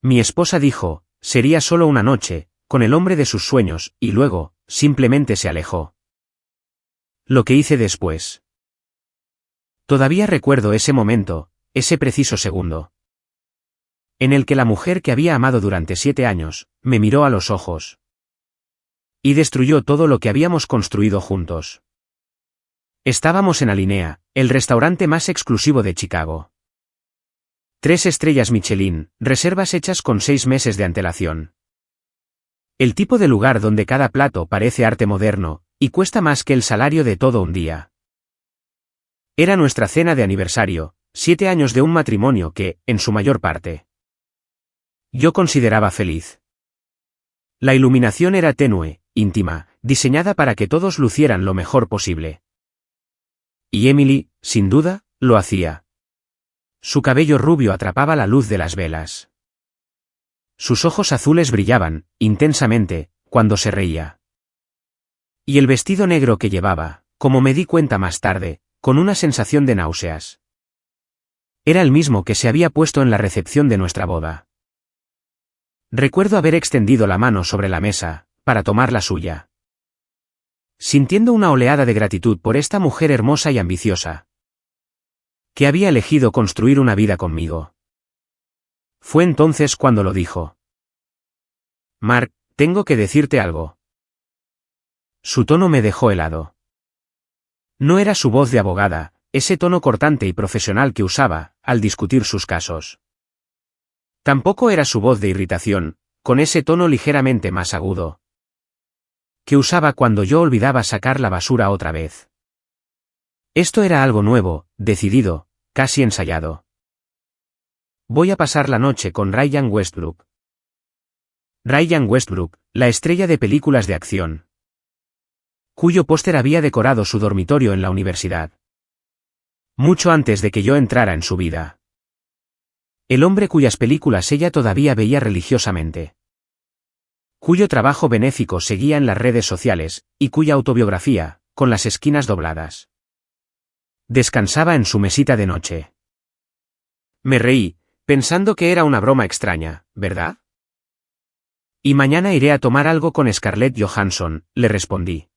Mi esposa dijo, sería solo una noche, con el hombre de sus sueños, y luego, simplemente se alejó. Lo que hice después. Todavía recuerdo ese momento, ese preciso segundo. En el que la mujer que había amado durante 7 años, me miró a los ojos. Y destruyó todo lo que habíamos construido juntos. Estábamos en Alinea, el restaurante más exclusivo de Chicago. 3 estrellas Michelin, reservas hechas con 6 meses de antelación. El tipo de lugar donde cada plato parece arte moderno, y cuesta más que el salario de todo un día. Era nuestra cena de aniversario, 7 años de un matrimonio que, en su mayor parte, yo consideraba feliz. La iluminación era tenue, íntima, diseñada para que todos lucieran lo mejor posible. Y Emily, sin duda, lo hacía. Su cabello rubio atrapaba la luz de las velas. Sus ojos azules brillaban, intensamente, cuando se reía. Y el vestido negro que llevaba, como me di cuenta más tarde, con una sensación de náuseas. Era el mismo que se había puesto en la recepción de nuestra boda. Recuerdo haber extendido la mano sobre la mesa, para tomar la suya. Sintiendo una oleada de gratitud por esta mujer hermosa y ambiciosa, que había elegido construir una vida conmigo. Fue entonces cuando lo dijo. Mark, tengo que decirte algo. Su tono me dejó helado. No era su voz de abogada, ese tono cortante y profesional que usaba, al discutir sus casos. Tampoco era su voz de irritación, con ese tono ligeramente más agudo, que usaba cuando yo olvidaba sacar la basura otra vez. Esto era algo nuevo, decidido, casi ensayado. Voy a pasar la noche con Ryan Westbrook. Ryan Westbrook, la estrella de películas de acción, cuyo póster había decorado su dormitorio en la universidad. Mucho antes de que yo entrara en su vida. El hombre cuyas películas ella todavía veía religiosamente. Cuyo trabajo benéfico seguía en las redes sociales, y cuya autobiografía, con las esquinas dobladas, descansaba en su mesita de noche. Me reí, pensando que era una broma extraña, ¿verdad? Y mañana iré a tomar algo con Scarlett Johansson, le respondí.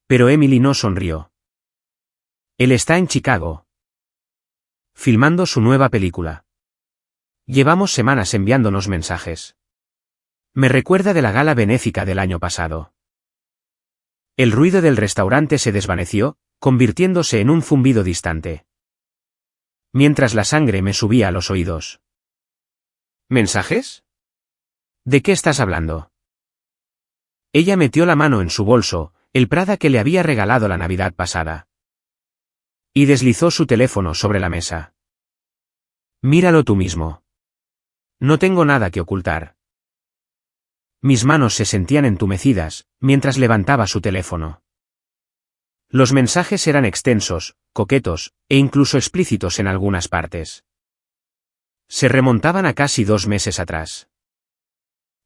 Pero Emily no sonrió. Él está en Chicago, filmando su nueva película. Llevamos semanas enviándonos mensajes. Me recuerda de la gala benéfica del año pasado. El ruido del restaurante se desvaneció, convirtiéndose en un zumbido distante. Mientras la sangre me subía a los oídos. ¿Mensajes? ¿De qué estás hablando? Ella metió la mano en su bolso, el Prada que le había regalado la Navidad pasada. Y deslizó su teléfono sobre la mesa. Míralo tú mismo. No tengo nada que ocultar. Mis manos se sentían entumecidas, mientras levantaba su teléfono. Los mensajes eran extensos, coquetos, e incluso explícitos en algunas partes. Se remontaban a casi 2 meses atrás.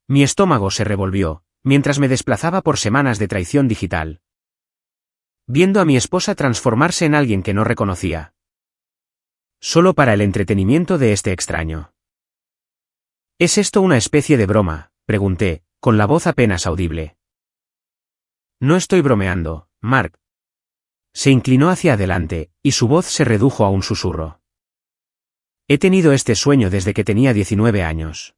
Mi estómago se revolvió, mientras me desplazaba por semanas de traición digital. Viendo a mi esposa transformarse en alguien que no reconocía. Solo para el entretenimiento de este extraño. ¿Es esto una especie de broma?, pregunté, con la voz apenas audible. No estoy bromeando, Mark. Se inclinó hacia adelante, y su voz se redujo a un susurro. He tenido este sueño desde que tenía 19 años.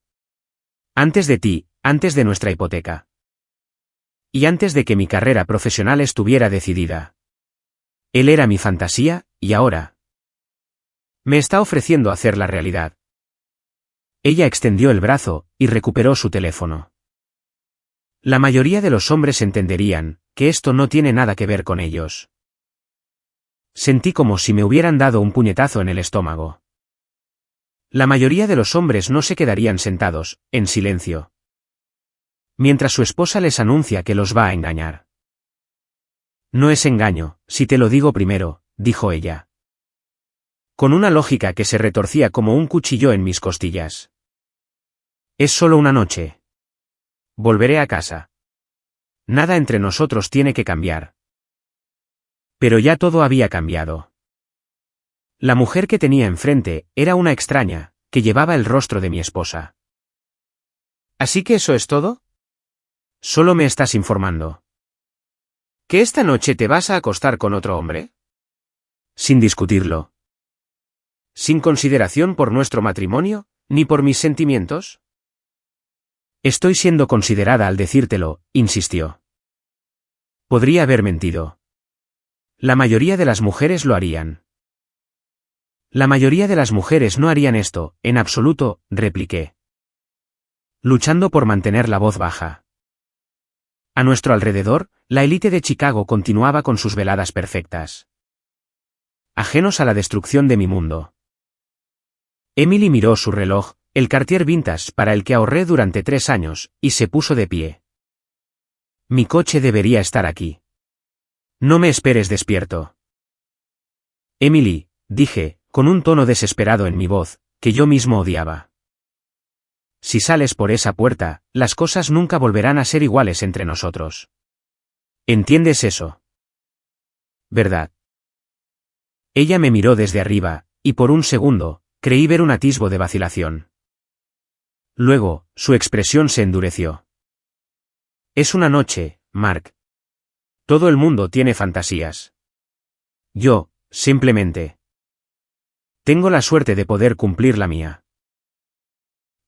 Antes de ti, antes de nuestra hipoteca. Y antes de que mi carrera profesional estuviera decidida. Él era mi fantasía, y ahora me está ofreciendo hacerla realidad. Ella extendió el brazo, y recuperó su teléfono. La mayoría de los hombres entenderían que esto no tiene nada que ver con ellos. Sentí como si me hubieran dado un puñetazo en el estómago. La mayoría de los hombres no se quedarían sentados, en silencio, mientras su esposa les anuncia que los va a engañar. No es engaño, si te lo digo primero, dijo ella. Con una lógica que se retorcía como un cuchillo en mis costillas. Es solo una noche. Volveré a casa. Nada entre nosotros tiene que cambiar. Pero ya todo había cambiado. La mujer que tenía enfrente era una extraña, que llevaba el rostro de mi esposa. ¿Así que eso es todo? Solo me estás informando. ¿Que esta noche te vas a acostar con otro hombre? Sin discutirlo. ¿Sin consideración por nuestro matrimonio, ni por mis sentimientos? Estoy siendo considerada al decírtelo, insistió. Podría haber mentido. La mayoría de las mujeres lo harían. La mayoría de las mujeres no harían esto, en absoluto, repliqué. Luchando por mantener la voz baja. A nuestro alrededor, la élite de Chicago continuaba con sus veladas perfectas. Ajenos a la destrucción de mi mundo. Emily miró su reloj, el Cartier Vintage para el que ahorré durante 3 años, y se puso de pie. Mi coche debería estar aquí. No me esperes despierto. Emily, dije, con un tono desesperado en mi voz, que yo mismo odiaba. Si sales por esa puerta, las cosas nunca volverán a ser iguales entre nosotros. ¿Entiendes eso? ¿Verdad? Ella me miró desde arriba, y por un segundo, creí ver un atisbo de vacilación. Luego, su expresión se endureció. Es una noche, Mark. Todo el mundo tiene fantasías. Yo, simplemente. Tengo la suerte de poder cumplir la mía.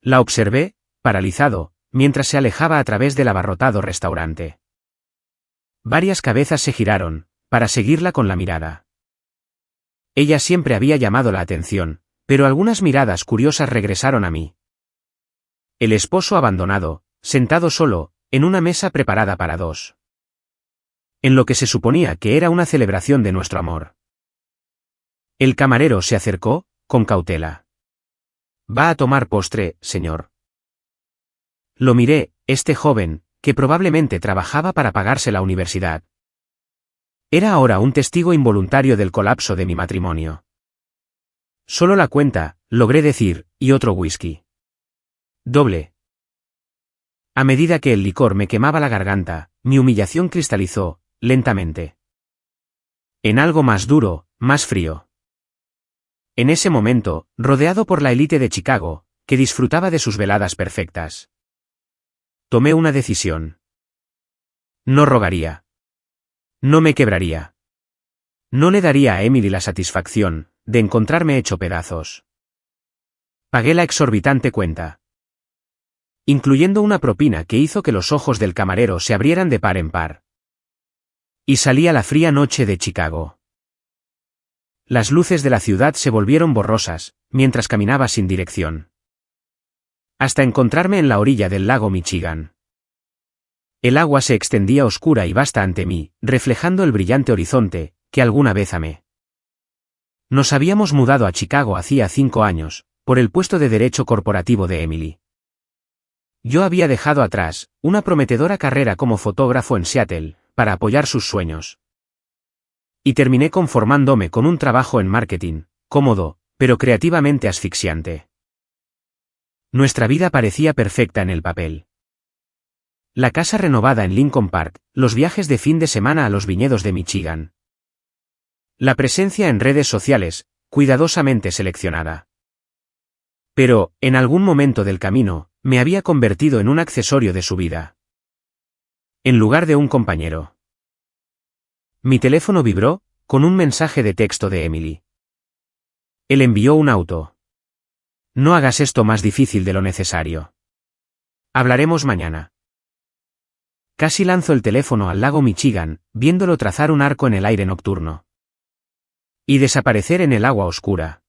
La observé, paralizado, mientras se alejaba a través del abarrotado restaurante. Varias cabezas se giraron, para seguirla con la mirada. Ella siempre había llamado la atención, pero algunas miradas curiosas regresaron a mí. El esposo abandonado, sentado solo, en una mesa preparada para 2. En lo que se suponía que era una celebración de nuestro amor. El camarero se acercó, con cautela. ¿Va a tomar postre, señor? Lo miré, este joven, que probablemente trabajaba para pagarse la universidad. Era ahora un testigo involuntario del colapso de mi matrimonio. Solo la cuenta, logré decir, y otro whisky. Doble. A medida que el licor me quemaba la garganta, mi humillación cristalizó, lentamente. En algo más duro, más frío. En ese momento, rodeado por la élite de Chicago, que disfrutaba de sus veladas perfectas. Tomé una decisión. No rogaría. No me quebraría. No le daría a Emily la satisfacción de encontrarme hecho pedazos. Pagué la exorbitante cuenta. Incluyendo una propina que hizo que los ojos del camarero se abrieran de par en par. Y salí a la fría noche de Chicago. Las luces de la ciudad se volvieron borrosas, mientras caminaba sin dirección. Hasta encontrarme en la orilla del lago Michigan. El agua se extendía oscura y vasta ante mí, reflejando el brillante horizonte, que alguna vez amé. Nos habíamos mudado a Chicago hacía 5 años, por el puesto de derecho corporativo de Emily. Yo había dejado atrás una prometedora carrera como fotógrafo en Seattle, para apoyar sus sueños. Y terminé conformándome con un trabajo en marketing, cómodo, pero creativamente asfixiante. Nuestra vida parecía perfecta en el papel. La casa renovada en Lincoln Park, los viajes de fin de semana a los viñedos de Michigan. La presencia en redes sociales, cuidadosamente seleccionada. Pero, en algún momento del camino, me había convertido en un accesorio de su vida. En lugar de un compañero. Mi teléfono vibró, con un mensaje de texto de Emily. Él envió un auto. No hagas esto más difícil de lo necesario. Hablaremos mañana. Casi lanzo el teléfono al lago Michigan, viéndolo trazar un arco en el aire nocturno. Y desaparecer en el agua oscura.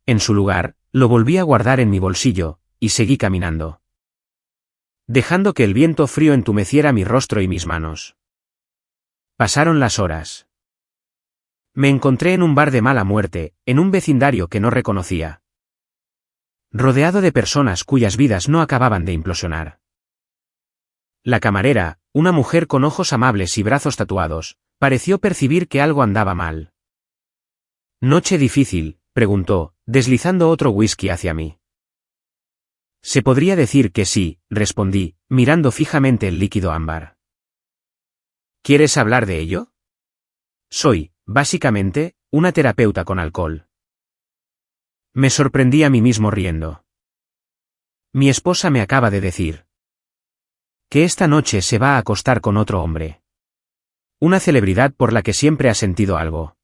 En su lugar, lo volví a guardar en mi bolsillo, y seguí caminando. Dejando que el viento frío entumeciera mi rostro y mis manos. Pasaron las horas. Me encontré en un bar de mala muerte, en un vecindario que no reconocía. Rodeado de personas cuyas vidas no acababan de implosionar. La camarera, una mujer con ojos amables y brazos tatuados, pareció percibir que algo andaba mal. ¿Noche difícil?, preguntó, deslizando otro whisky hacia mí. Se podría decir que sí, respondí, mirando fijamente el líquido ámbar. ¿Quieres hablar de ello? Soy, básicamente, una terapeuta con alcohol. Me sorprendí a mí mismo riendo. Mi esposa me acaba de decir que esta noche se va a acostar con otro hombre. Una celebridad por la que siempre ha sentido algo.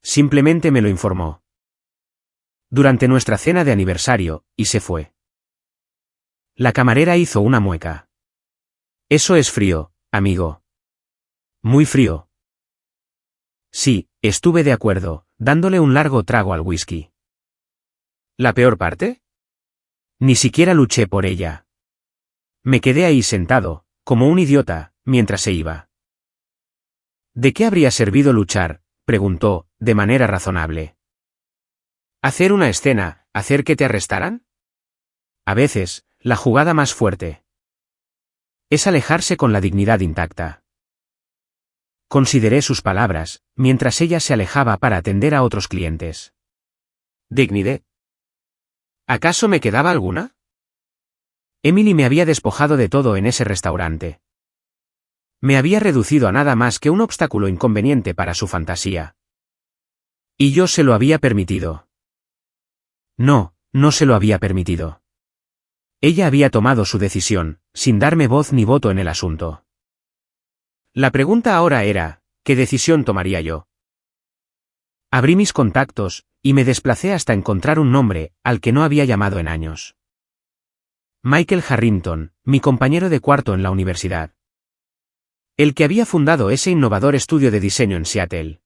Simplemente me lo informó durante nuestra cena de aniversario, y se fue. La camarera hizo una mueca. Eso es frío, amigo. Muy frío. Sí, estuve de acuerdo, dándole un largo trago al whisky. ¿La peor parte? Ni siquiera luché por ella. Me quedé ahí sentado, como un idiota, mientras se iba. ¿De qué habría servido luchar?, preguntó, de manera razonable. ¿Hacer una escena, hacer que te arrestaran? A veces, la jugada más fuerte es alejarse con la dignidad intacta. Consideré sus palabras, mientras ella se alejaba para atender a otros clientes. ¿Dignidad? ¿Acaso me quedaba alguna? Emily me había despojado de todo en ese restaurante. Me había reducido a nada más que un obstáculo inconveniente para su fantasía. Y yo se lo había permitido. No, no se lo había permitido. Ella había tomado su decisión, sin darme voz ni voto en el asunto. La pregunta ahora era, ¿qué decisión tomaría yo? Abrí mis contactos, y me desplacé hasta encontrar un nombre, al que no había llamado en años. Michael Harrington, mi compañero de cuarto en la universidad. El que había fundado ese innovador estudio de diseño en Seattle.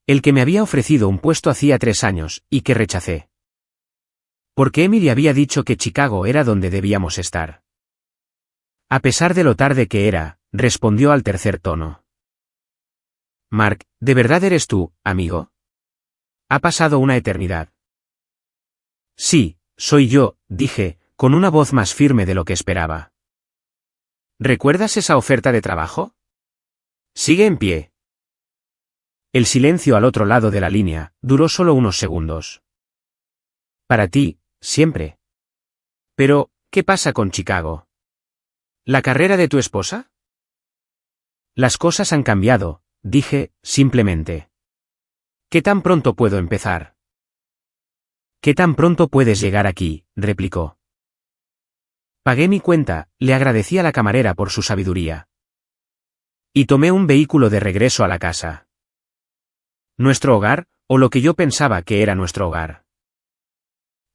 El que me había ofrecido un puesto hacía 3 años, y que rechacé. Porque Emily había dicho que Chicago era donde debíamos estar. A pesar de lo tarde que era, respondió al tercer tono. Mark, ¿de verdad eres tú, amigo? Ha pasado una eternidad. Sí, soy yo, dije, con una voz más firme de lo que esperaba. ¿Recuerdas esa oferta de trabajo? Sigue en pie. El silencio al otro lado de la línea duró solo unos segundos. Para ti, siempre. Pero, ¿qué pasa con Chicago? ¿La carrera de tu esposa? Las cosas han cambiado, dije, simplemente. ¿Qué tan pronto puedo empezar? ¿Qué tan pronto puedes llegar aquí?, replicó. Pagué mi cuenta, le agradecí a la camarera por su sabiduría. Y tomé un vehículo de regreso a la casa. Nuestro hogar, o lo que yo pensaba que era nuestro hogar.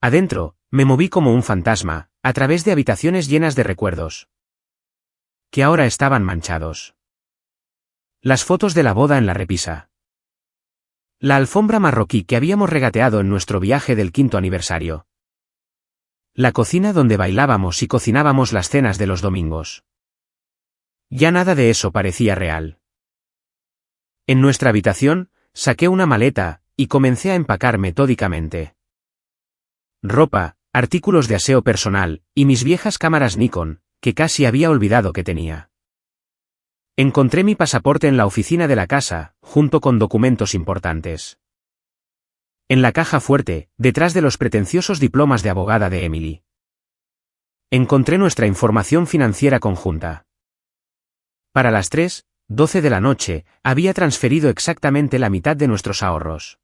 Adentro, me moví como un fantasma, a través de habitaciones llenas de recuerdos. Que ahora estaban manchados. Las fotos de la boda en la repisa. La alfombra marroquí que habíamos regateado en nuestro viaje del 5º aniversario. La cocina donde bailábamos y cocinábamos las cenas de los domingos. Ya nada de eso parecía real. En nuestra habitación, saqué una maleta, y comencé a empacar metódicamente. Ropa, artículos de aseo personal, y mis viejas cámaras Nikon, que casi había olvidado que tenía. Encontré mi pasaporte en la oficina de la casa, junto con documentos importantes. En la caja fuerte, detrás de los pretenciosos diplomas de abogada de Emily. Encontré nuestra información financiera conjunta. Para las 3:12 de la noche, había transferido exactamente la mitad de nuestros ahorros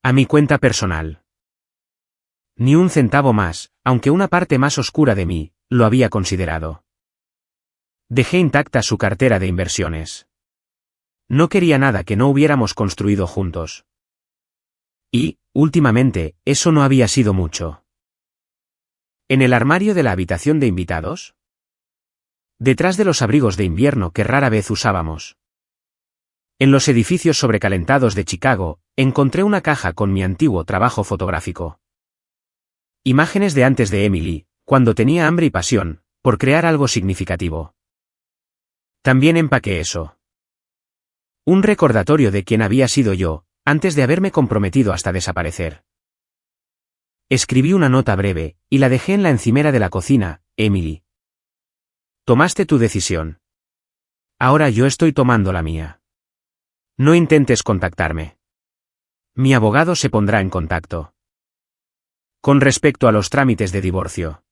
a mi cuenta personal. Ni un centavo más, aunque una parte más oscura de mí lo había considerado. Dejé intacta su cartera de inversiones. No quería nada que no hubiéramos construido juntos. Y, últimamente, eso no había sido mucho. En el armario de la habitación de invitados. Detrás de los abrigos de invierno que rara vez usábamos. En los edificios sobrecalentados de Chicago, encontré una caja con mi antiguo trabajo fotográfico. Imágenes de antes de Emily, cuando tenía hambre y pasión por crear algo significativo. También empaqué eso. Un recordatorio de quién había sido yo, antes de haberme comprometido hasta desaparecer. Escribí una nota breve, y la dejé en la encimera de la cocina. Emily. Tomaste tu decisión. Ahora yo estoy tomando la mía. No intentes contactarme. Mi abogado se pondrá en contacto. Con respecto a los trámites de divorcio.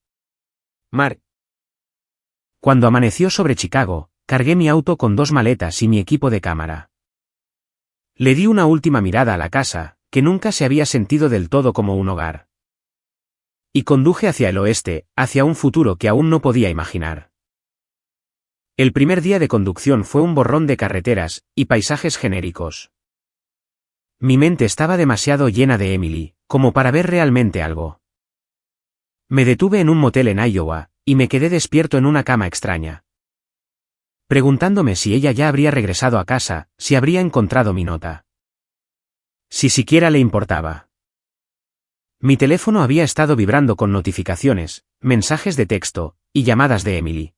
Mark. Cuando amaneció sobre Chicago, cargué mi auto con 2 maletas y mi equipo de cámara. Le di una última mirada a la casa, que nunca se había sentido del todo como un hogar. Y conduje hacia el oeste, hacia un futuro que aún no podía imaginar. El primer día de conducción fue un borrón de carreteras y paisajes genéricos. Mi mente estaba demasiado llena de Emily, como para ver realmente algo. Me detuve en un motel en Iowa, y me quedé despierto en una cama extraña, preguntándome si ella ya habría regresado a casa, si habría encontrado mi nota. Si siquiera le importaba. Mi teléfono había estado vibrando con notificaciones, mensajes de texto, y llamadas de Emily,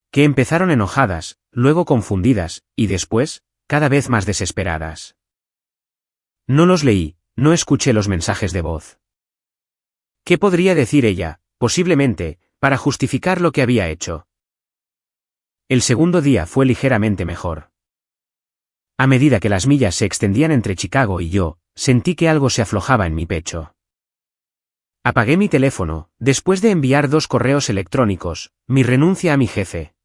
que empezaron enojadas, luego confundidas, y después, cada vez más desesperadas. No los leí, no escuché los mensajes de voz. ¿Qué podría decir ella, posiblemente, para justificar lo que había hecho? El segundo día fue ligeramente mejor. A medida que las millas se extendían entre Chicago y yo, sentí que algo se aflojaba en mi pecho. Apagué mi teléfono, después de enviar 2 correos electrónicos, mi renuncia a mi jefe,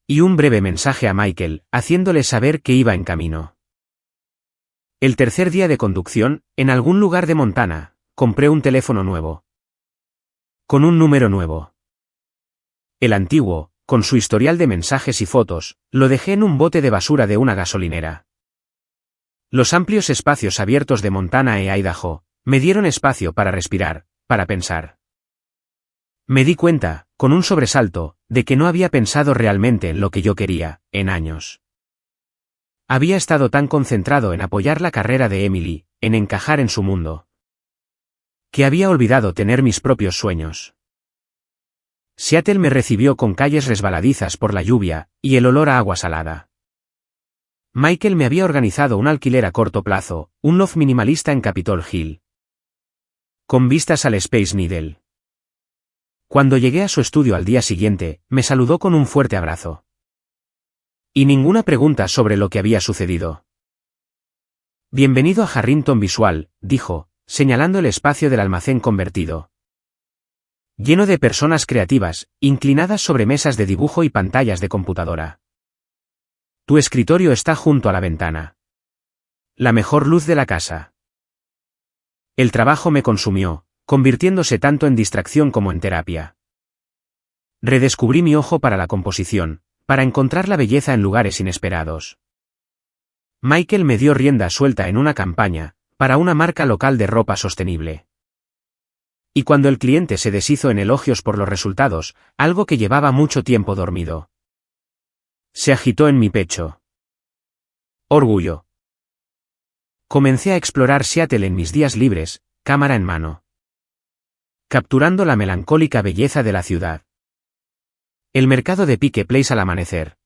y un breve mensaje a Michael, haciéndole saber que iba en camino. El tercer día de conducción, en algún lugar de Montana, compré un teléfono nuevo, con un número nuevo. El antiguo, con su historial de mensajes y fotos, lo dejé en un bote de basura de una gasolinera. Los amplios espacios abiertos de Montana e Idaho me dieron espacio para respirar, para pensar. Me di cuenta, con un sobresalto, de que no había pensado realmente en lo que yo quería, en años. Había estado tan concentrado en apoyar la carrera de Emily, en encajar en su mundo, que había olvidado tener mis propios sueños. Seattle me recibió con calles resbaladizas por la lluvia, y el olor a agua salada. Michael me había organizado un alquiler a corto plazo, un loft minimalista en Capitol Hill, con vistas al Space Needle. Cuando llegué a su estudio al día siguiente, me saludó con un fuerte abrazo. Y ninguna pregunta sobre lo que había sucedido. Bienvenido a Harrington Visual, dijo, señalando el espacio del almacén convertido, lleno de personas creativas, inclinadas sobre mesas de dibujo y pantallas de computadora. Tu escritorio está junto a la ventana. La mejor luz de la casa. El trabajo me consumió, convirtiéndose tanto en distracción como en terapia. Redescubrí mi ojo para la composición, para encontrar la belleza en lugares inesperados. Michael me dio rienda suelta en una campaña, para una marca local de ropa sostenible. Y cuando el cliente se deshizo en elogios por los resultados, algo que llevaba mucho tiempo dormido se agitó en mi pecho. Orgullo. Comencé a explorar Seattle en mis días libres, cámara en mano, capturando la melancólica belleza de la ciudad. El mercado de Pike Place al amanecer.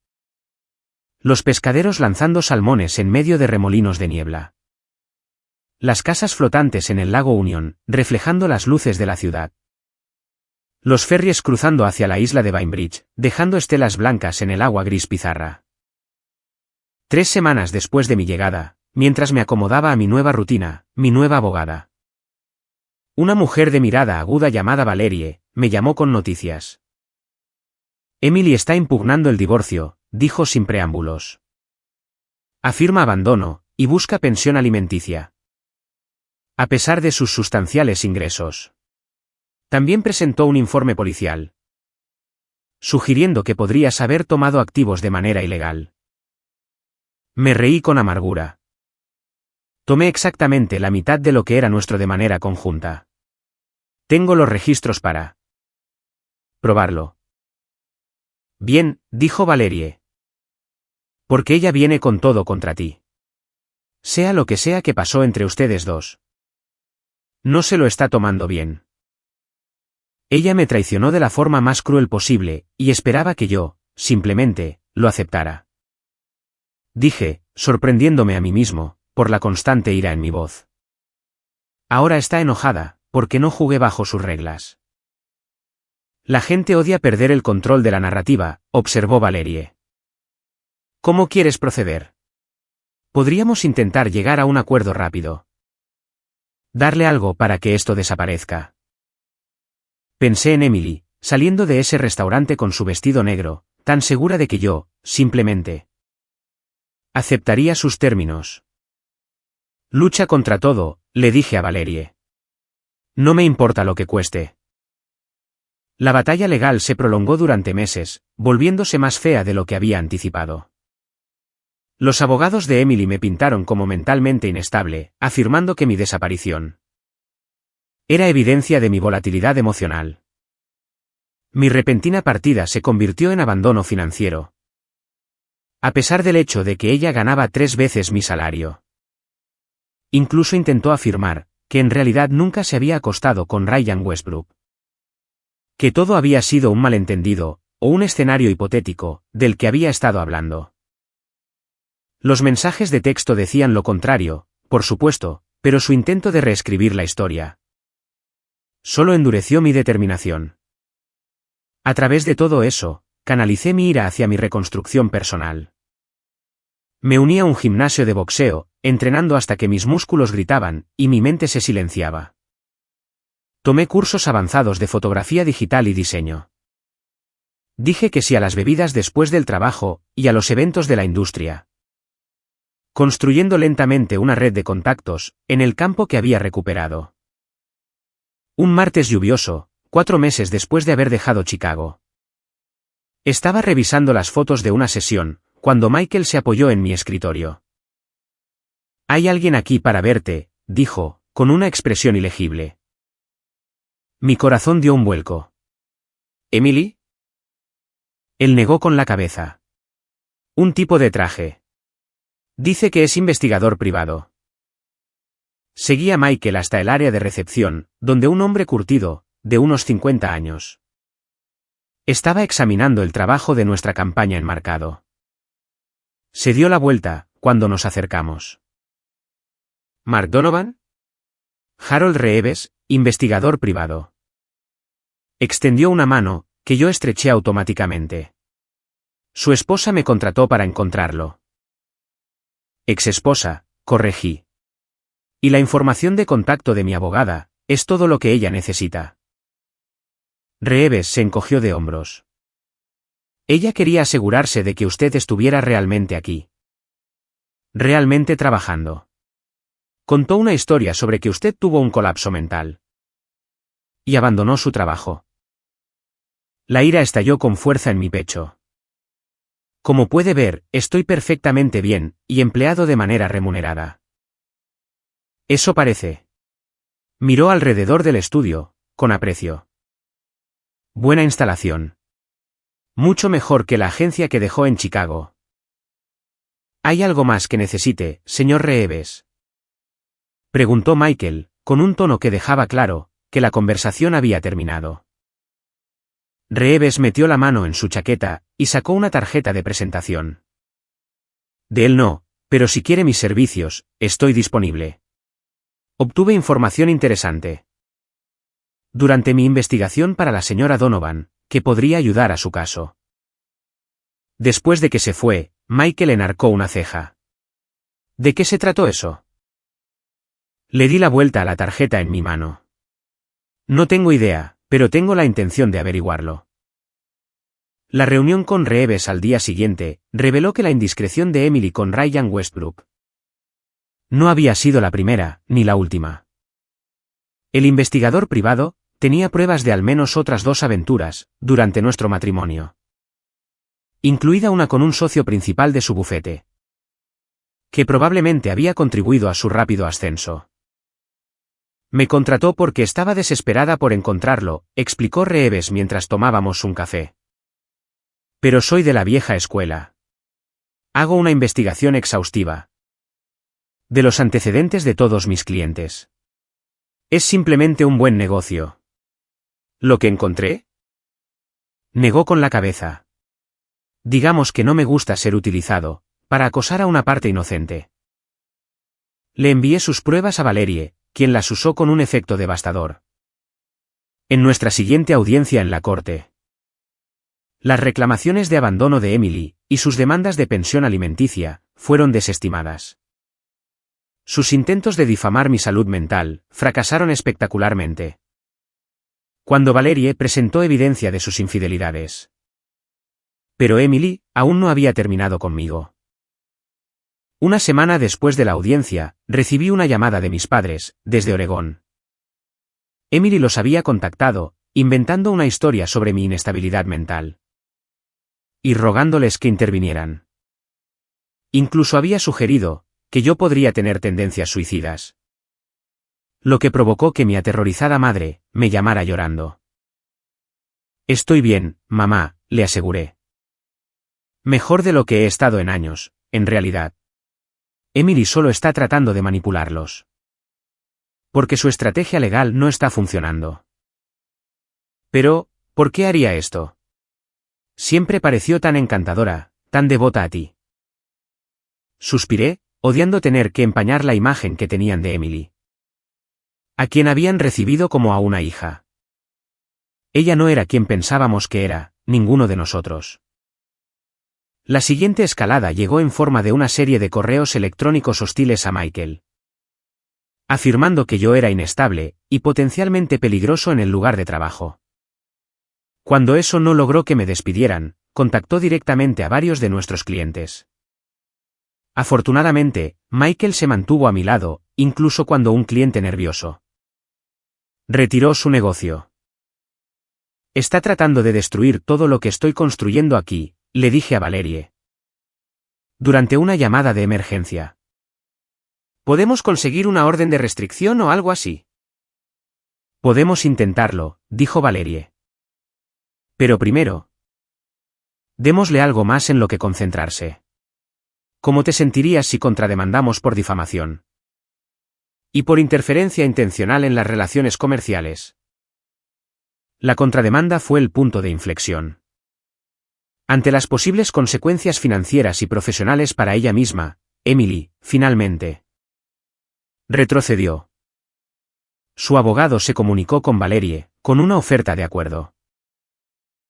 Los pescaderos lanzando salmones en medio de remolinos de niebla. Las casas flotantes en el lago Union, reflejando las luces de la ciudad. Los ferries cruzando hacia la isla de Bainbridge, dejando estelas blancas en el agua gris pizarra. 3 semanas después de mi llegada, mientras me acomodaba a mi nueva rutina, mi nueva abogada, una mujer de mirada aguda llamada Valerie, me llamó con noticias. Emily está impugnando el divorcio, dijo sin preámbulos. Afirma abandono, y busca pensión alimenticia, a pesar de sus sustanciales ingresos. También presentó un informe policial, sugiriendo que podrías haber tomado activos de manera ilegal. Me reí con amargura. Tomé exactamente la mitad de lo que era nuestro de manera conjunta. Tengo los registros para probarlo. Bien, dijo Valerie. Porque ella viene con todo contra ti. Sea lo que sea que pasó entre ustedes dos. No se lo está tomando bien. Ella me traicionó de la forma más cruel posible, y esperaba que yo, simplemente, lo aceptara. Dije, sorprendiéndome a mí mismo, por la constante ira en mi voz. Ahora está enojada, porque no jugué bajo sus reglas. La gente odia perder el control de la narrativa, observó Valerie. ¿Cómo quieres proceder? Podríamos intentar llegar a un acuerdo rápido. Darle algo para que esto desaparezca. Pensé en Emily, saliendo de ese restaurante con su vestido negro, tan segura de que yo, simplemente, aceptaría sus términos. Lucha contra todo, le dije a Valerie. No me importa lo que cueste. La batalla legal se prolongó durante meses, volviéndose más fea de lo que había anticipado. Los abogados de Emily me pintaron como mentalmente inestable, afirmando que mi desaparición era evidencia de mi volatilidad emocional. Mi repentina partida se convirtió en abandono financiero. A pesar del hecho de que ella ganaba 3 veces mi salario. Incluso intentó afirmar que en realidad nunca se había acostado con Ryan Westbrook. Que todo había sido un malentendido, o un escenario hipotético, del que había estado hablando. Los mensajes de texto decían lo contrario, por supuesto, pero su intento de reescribir la historia solo endureció mi determinación. A través de todo eso, canalicé mi ira hacia mi reconstrucción personal. Me uní a un gimnasio de boxeo, entrenando hasta que mis músculos gritaban, y mi mente se silenciaba. Tomé cursos avanzados de fotografía digital y diseño. Dije que sí a las bebidas después del trabajo, y a los eventos de la industria. Construyendo lentamente una red de contactos, en el campo que había recuperado. Un martes lluvioso, 4 meses después de haber dejado Chicago. Estaba revisando las fotos de una sesión, cuando Michael se apoyó en mi escritorio. «Hay alguien aquí para verte», dijo, con una expresión ilegible. Mi corazón dio un vuelco. «¿Emily?» Él negó con la cabeza. «Un tipo de traje. Dice que es investigador privado». Seguí a Michael hasta el área de recepción, donde un hombre curtido, de unos 50 años, estaba examinando el trabajo de nuestra campaña enmarcado. Se dio la vuelta, cuando nos acercamos. «¿Mark Donovan?» «Harold Reeves, investigador privado». Extendió una mano, que yo estreché automáticamente. Su esposa me contrató para encontrarlo. Ex-esposa, corregí. Y la información de contacto de mi abogada, es todo lo que ella necesita. Reeves se encogió de hombros. Ella quería asegurarse de que usted estuviera realmente aquí. Realmente trabajando. Contó una historia sobre que usted tuvo un colapso mental. Y abandonó su trabajo. La ira estalló con fuerza en mi pecho. Como puede ver, estoy perfectamente bien, y empleado de manera remunerada. Eso parece. Miró alrededor del estudio, con aprecio. Buena instalación. Mucho mejor que la agencia que dejó en Chicago. ¿Hay algo más que necesite, señor Reeves?, preguntó Michael, con un tono que dejaba claro que la conversación había terminado. Reeves metió la mano en su chaqueta y sacó una tarjeta de presentación. De él no, pero si quiere mis servicios, estoy disponible. Obtuve información interesante durante mi investigación para la señora Donovan, que podría ayudar a su caso. Después de que se fue, Michael enarcó una ceja. ¿De qué se trató eso? Le di la vuelta a la tarjeta en mi mano. No tengo idea, pero tengo la intención de averiguarlo. La reunión con Reeves al día siguiente reveló que la indiscreción de Emily con Ryan Westbrook no había sido la primera, ni la última. El investigador privado tenía pruebas de al menos otras 2 aventuras durante nuestro matrimonio. Incluida una con un socio principal de su bufete, que probablemente había contribuido a su rápido ascenso. Me contrató porque estaba desesperada por encontrarlo, explicó Reeves mientras tomábamos un café. Pero soy de la vieja escuela. Hago una investigación exhaustiva de los antecedentes de todos mis clientes. Es simplemente un buen negocio. ¿Lo que encontré? Negó con la cabeza. Digamos que no me gusta ser utilizado para acosar a una parte inocente. Le envié sus pruebas a Valerie, quien las usó con un efecto devastador. En nuestra siguiente audiencia en la corte, las reclamaciones de abandono de Emily y sus demandas de pensión alimenticia fueron desestimadas. Sus intentos de difamar mi salud mental fracasaron espectacularmente. Cuando Valerie presentó evidencia de sus infidelidades. Pero Emily aún no había terminado conmigo. Una semana después de la audiencia, recibí una llamada de mis padres, desde Oregón. Emily los había contactado, inventando una historia sobre mi inestabilidad mental. Y rogándoles que intervinieran. Incluso había sugerido que yo podría tener tendencias suicidas. Lo que provocó que mi aterrorizada madre me llamara llorando. Estoy bien, mamá, le aseguré. Mejor de lo que he estado en años, en realidad. Emily solo está tratando de manipularlos. Porque su estrategia legal no está funcionando. Pero, ¿por qué haría esto? Siempre pareció tan encantadora, tan devota a ti. Suspiré, odiando tener que empañar la imagen que tenían de Emily. A quien habían recibido como a una hija. Ella no era quien pensábamos que era, ninguno de nosotros. La siguiente escalada llegó en forma de una serie de correos electrónicos hostiles a Michael. Afirmando que yo era inestable, y potencialmente peligroso en el lugar de trabajo. Cuando eso no logró que me despidieran, contactó directamente a varios de nuestros clientes. Afortunadamente, Michael se mantuvo a mi lado, incluso cuando un cliente nervioso retiró su negocio. Está tratando de destruir todo lo que estoy construyendo aquí, le dije a Valerie. Durante una llamada de emergencia. ¿Podemos conseguir una orden de restricción o algo así? Podemos intentarlo, dijo Valerie. Pero primero, démosle algo más en lo que concentrarse. ¿Cómo te sentirías si contrademandamos por difamación? Y por interferencia intencional en las relaciones comerciales. La contrademanda fue el punto de inflexión. Ante las posibles consecuencias financieras y profesionales para ella misma, Emily, finalmente, retrocedió. Su abogado se comunicó con Valerie, con una oferta de acuerdo.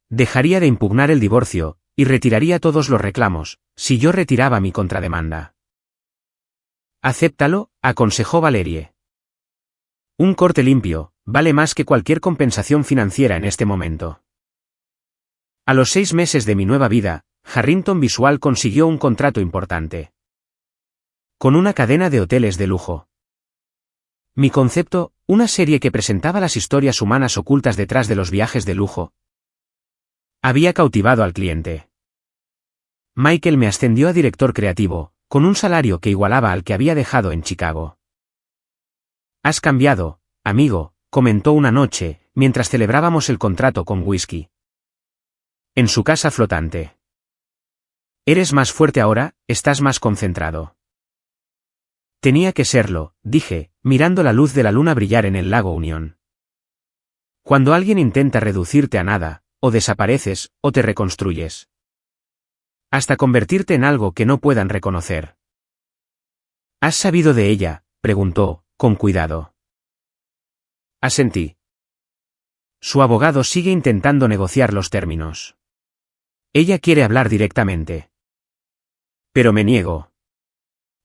Dejaría de impugnar el divorcio, y retiraría todos los reclamos, si yo retiraba mi contrademanda. Acéptalo, aconsejó Valerie. Un corte limpio, vale más que cualquier compensación financiera en este momento. A los 6 meses de mi nueva vida, Harrington Visual consiguió un contrato importante. Con una cadena de hoteles de lujo. Mi concepto, una serie que presentaba las historias humanas ocultas detrás de los viajes de lujo, había cautivado al cliente. Michael me ascendió a director creativo, con un salario que igualaba al que había dejado en Chicago. Has cambiado, amigo, comentó una noche, mientras celebrábamos el contrato con whisky. En su casa flotante. Eres más fuerte ahora, estás más concentrado. Tenía que serlo, dije, mirando la luz de la luna brillar en el lago Unión. Cuando alguien intenta reducirte a nada, o desapareces, o te reconstruyes. Hasta convertirte en algo que no puedan reconocer. ¿Has sabido de ella?, preguntó, con cuidado. Asentí. Su abogado sigue intentando negociar los términos. Ella quiere hablar directamente. Pero me niego.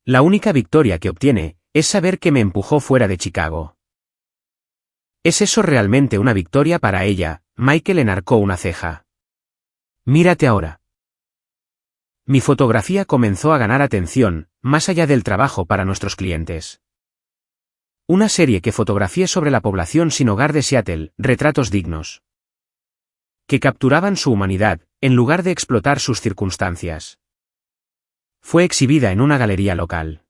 La única victoria que obtiene, es saber que me empujó fuera de Chicago. ¿Es eso realmente una victoria para ella? Michael enarcó una ceja. Mírate ahora. Mi fotografía comenzó a ganar atención, más allá del trabajo para nuestros clientes. Una serie que fotografié sobre la población sin hogar de Seattle, retratos dignos. Que capturaban su humanidad, en lugar de explotar sus circunstancias. Fue exhibida en una galería local.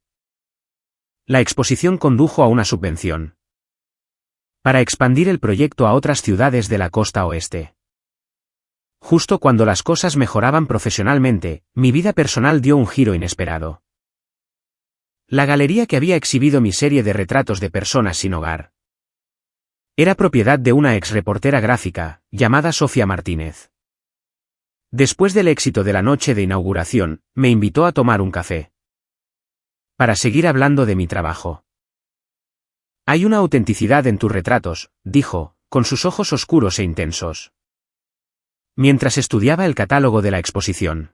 La exposición condujo a una subvención. Para expandir el proyecto a otras ciudades de la costa oeste. Justo cuando las cosas mejoraban profesionalmente, mi vida personal dio un giro inesperado. La galería que había exhibido mi serie de retratos de personas sin hogar era propiedad de una ex reportera gráfica, llamada Sofía Martínez. Después del éxito de la noche de inauguración, me invitó a tomar un café. Para seguir hablando de mi trabajo. Hay una autenticidad en tus retratos, dijo, con sus ojos oscuros e intensos. Mientras estudiaba el catálogo de la exposición.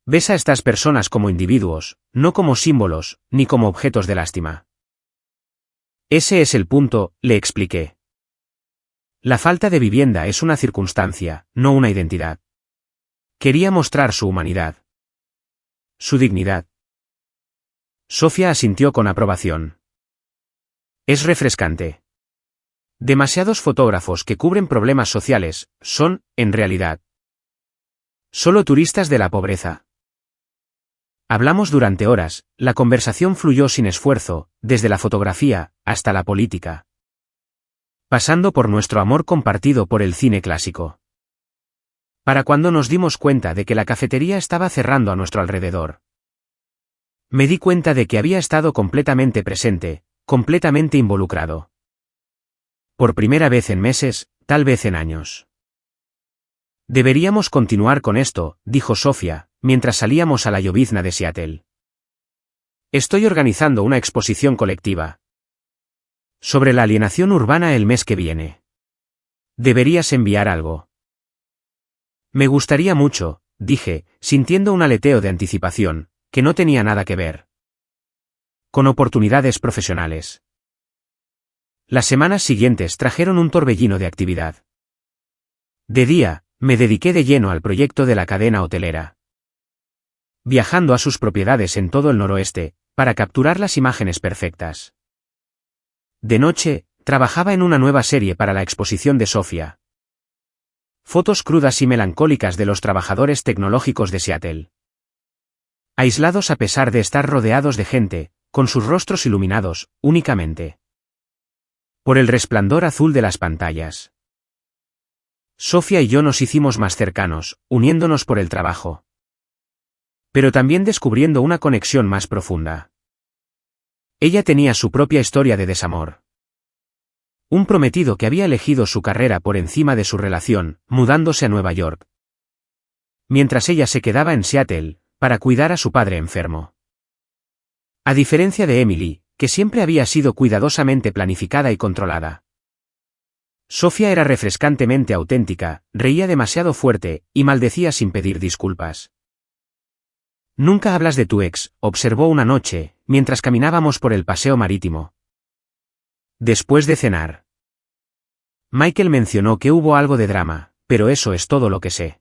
Ves a estas personas como individuos, no como símbolos, ni como objetos de lástima. Ese es el punto, le expliqué. La falta de vivienda es una circunstancia, no una identidad. Quería mostrar su humanidad. Su dignidad. Sofía asintió con aprobación. Es refrescante. Demasiados fotógrafos que cubren problemas sociales son, en realidad, solo turistas de la pobreza. Hablamos durante horas, la conversación fluyó sin esfuerzo, desde la fotografía hasta la política, pasando por nuestro amor compartido por el cine clásico. Para cuando nos dimos cuenta de que la cafetería estaba cerrando a nuestro alrededor, me di cuenta de que había estado completamente presente, completamente involucrado. Por primera vez en meses, tal vez en años. Deberíamos continuar con esto, dijo Sofía, mientras salíamos a la llovizna de Seattle. Estoy organizando una exposición colectiva sobre la alienación urbana el mes que viene. Deberías enviar algo. Me gustaría mucho, dije, sintiendo un aleteo de anticipación, que no tenía nada que ver con oportunidades profesionales. Las semanas siguientes trajeron un torbellino de actividad. De día, me dediqué de lleno al proyecto de la cadena hotelera, viajando a sus propiedades en todo el noroeste, para capturar las imágenes perfectas. De noche, trabajaba en una nueva serie para la exposición de Sofía. Fotos crudas y melancólicas de los trabajadores tecnológicos de Seattle. Aislados a pesar de estar rodeados de gente, con sus rostros iluminados, únicamente por el resplandor azul de las pantallas. Sofía y yo nos hicimos más cercanos, uniéndonos por el trabajo, pero también descubriendo una conexión más profunda. Ella tenía su propia historia de desamor. Un prometido que había elegido su carrera por encima de su relación, mudándose a Nueva York, mientras ella se quedaba en Seattle, para cuidar a su padre enfermo. A diferencia de Emily, que siempre había sido cuidadosamente planificada y controlada. Sofía era refrescantemente auténtica, reía demasiado fuerte, y maldecía sin pedir disculpas. Nunca hablas de tu ex, observó una noche, mientras caminábamos por el paseo marítimo. Después de cenar. Michael mencionó que hubo algo de drama, pero eso es todo lo que sé.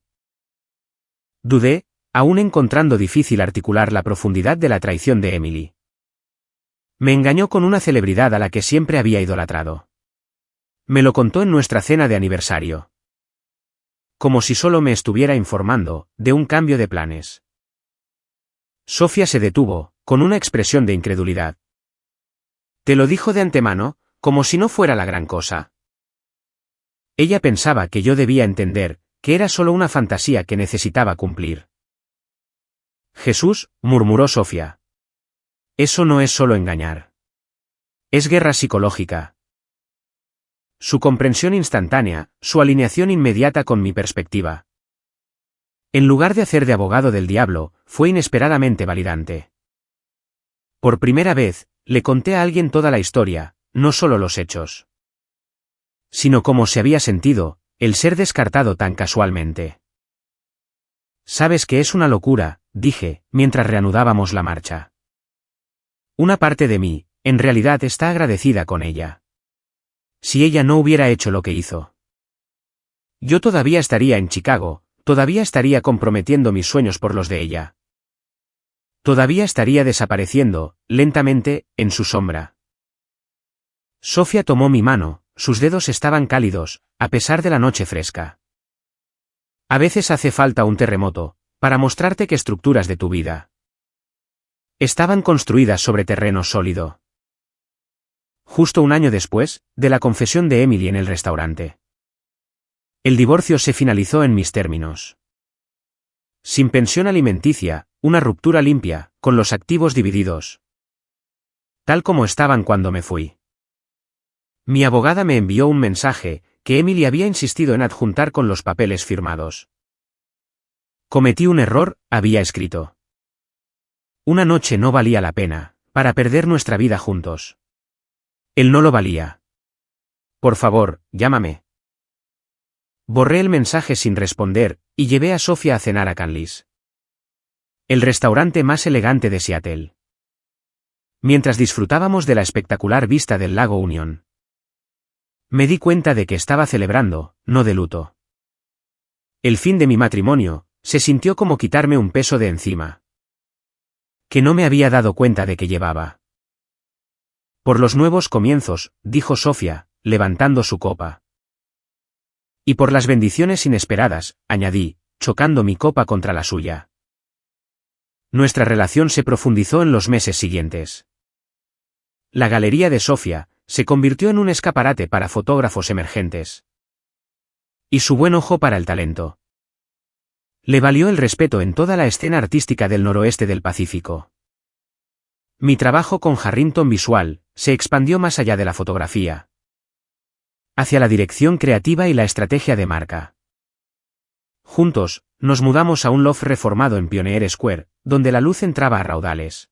Dudé, aún encontrando difícil articular la profundidad de la traición de Emily. Me engañó con una celebridad a la que siempre había idolatrado. Me lo contó en nuestra cena de aniversario. Como si solo me estuviera informando de un cambio de planes. Sofía se detuvo, con una expresión de incredulidad. Te lo dijo de antemano, como si no fuera la gran cosa. Ella pensaba que yo debía entender, que era solo una fantasía que necesitaba cumplir. Jesús, murmuró Sofía. Eso no es solo engañar. Es guerra psicológica. Su comprensión instantánea, su alineación inmediata con mi perspectiva. En lugar de hacer de abogado del diablo, fue inesperadamente validante. Por primera vez, le conté a alguien toda la historia, no solo los hechos, sino cómo se había sentido, el ser descartado tan casualmente. Sabes que es una locura, dije, mientras reanudábamos la marcha. Una parte de mí, en realidad está agradecida con ella. Si ella no hubiera hecho lo que hizo, yo todavía estaría en Chicago, todavía estaría comprometiendo mis sueños por los de ella. Todavía estaría desapareciendo, lentamente, en su sombra. Sofía tomó mi mano, sus dedos estaban cálidos, a pesar de la noche fresca. A veces hace falta un terremoto, para mostrarte qué estructuras de tu vida estaban construidas sobre terreno sólido. Justo un año después, de la confesión de Emily en el restaurante. El divorcio se finalizó en mis términos. Sin pensión alimenticia, una ruptura limpia, con los activos divididos. Tal como estaban cuando me fui. Mi abogada me envió un mensaje, que Emily había insistido en adjuntar con los papeles firmados. Cometí un error, había escrito. Una noche no valía la pena, para perder nuestra vida juntos. Él no lo valía. Por favor, llámame. Borré el mensaje sin responder, y llevé a Sofía a cenar a Canlis, el restaurante más elegante de Seattle. Mientras disfrutábamos de la espectacular vista del lago Union, me di cuenta de que estaba celebrando, no de luto. El fin de mi matrimonio se sintió como quitarme un peso de encima. que no me había dado cuenta de que llevaba. Por los nuevos comienzos, dijo Sofía, levantando su copa. Y por las bendiciones inesperadas, añadí, chocando mi copa contra la suya. Nuestra relación se profundizó en los meses siguientes. La galería de Sofía se convirtió en un escaparate para fotógrafos emergentes. Y su buen ojo para el talento le valió el respeto en toda la escena artística del noroeste del Pacífico. Mi trabajo con Harrington Visual se expandió más allá de la fotografía, hacia la dirección creativa y la estrategia de marca. Juntos, nos mudamos a un loft reformado en Pioneer Square, donde la luz entraba a raudales.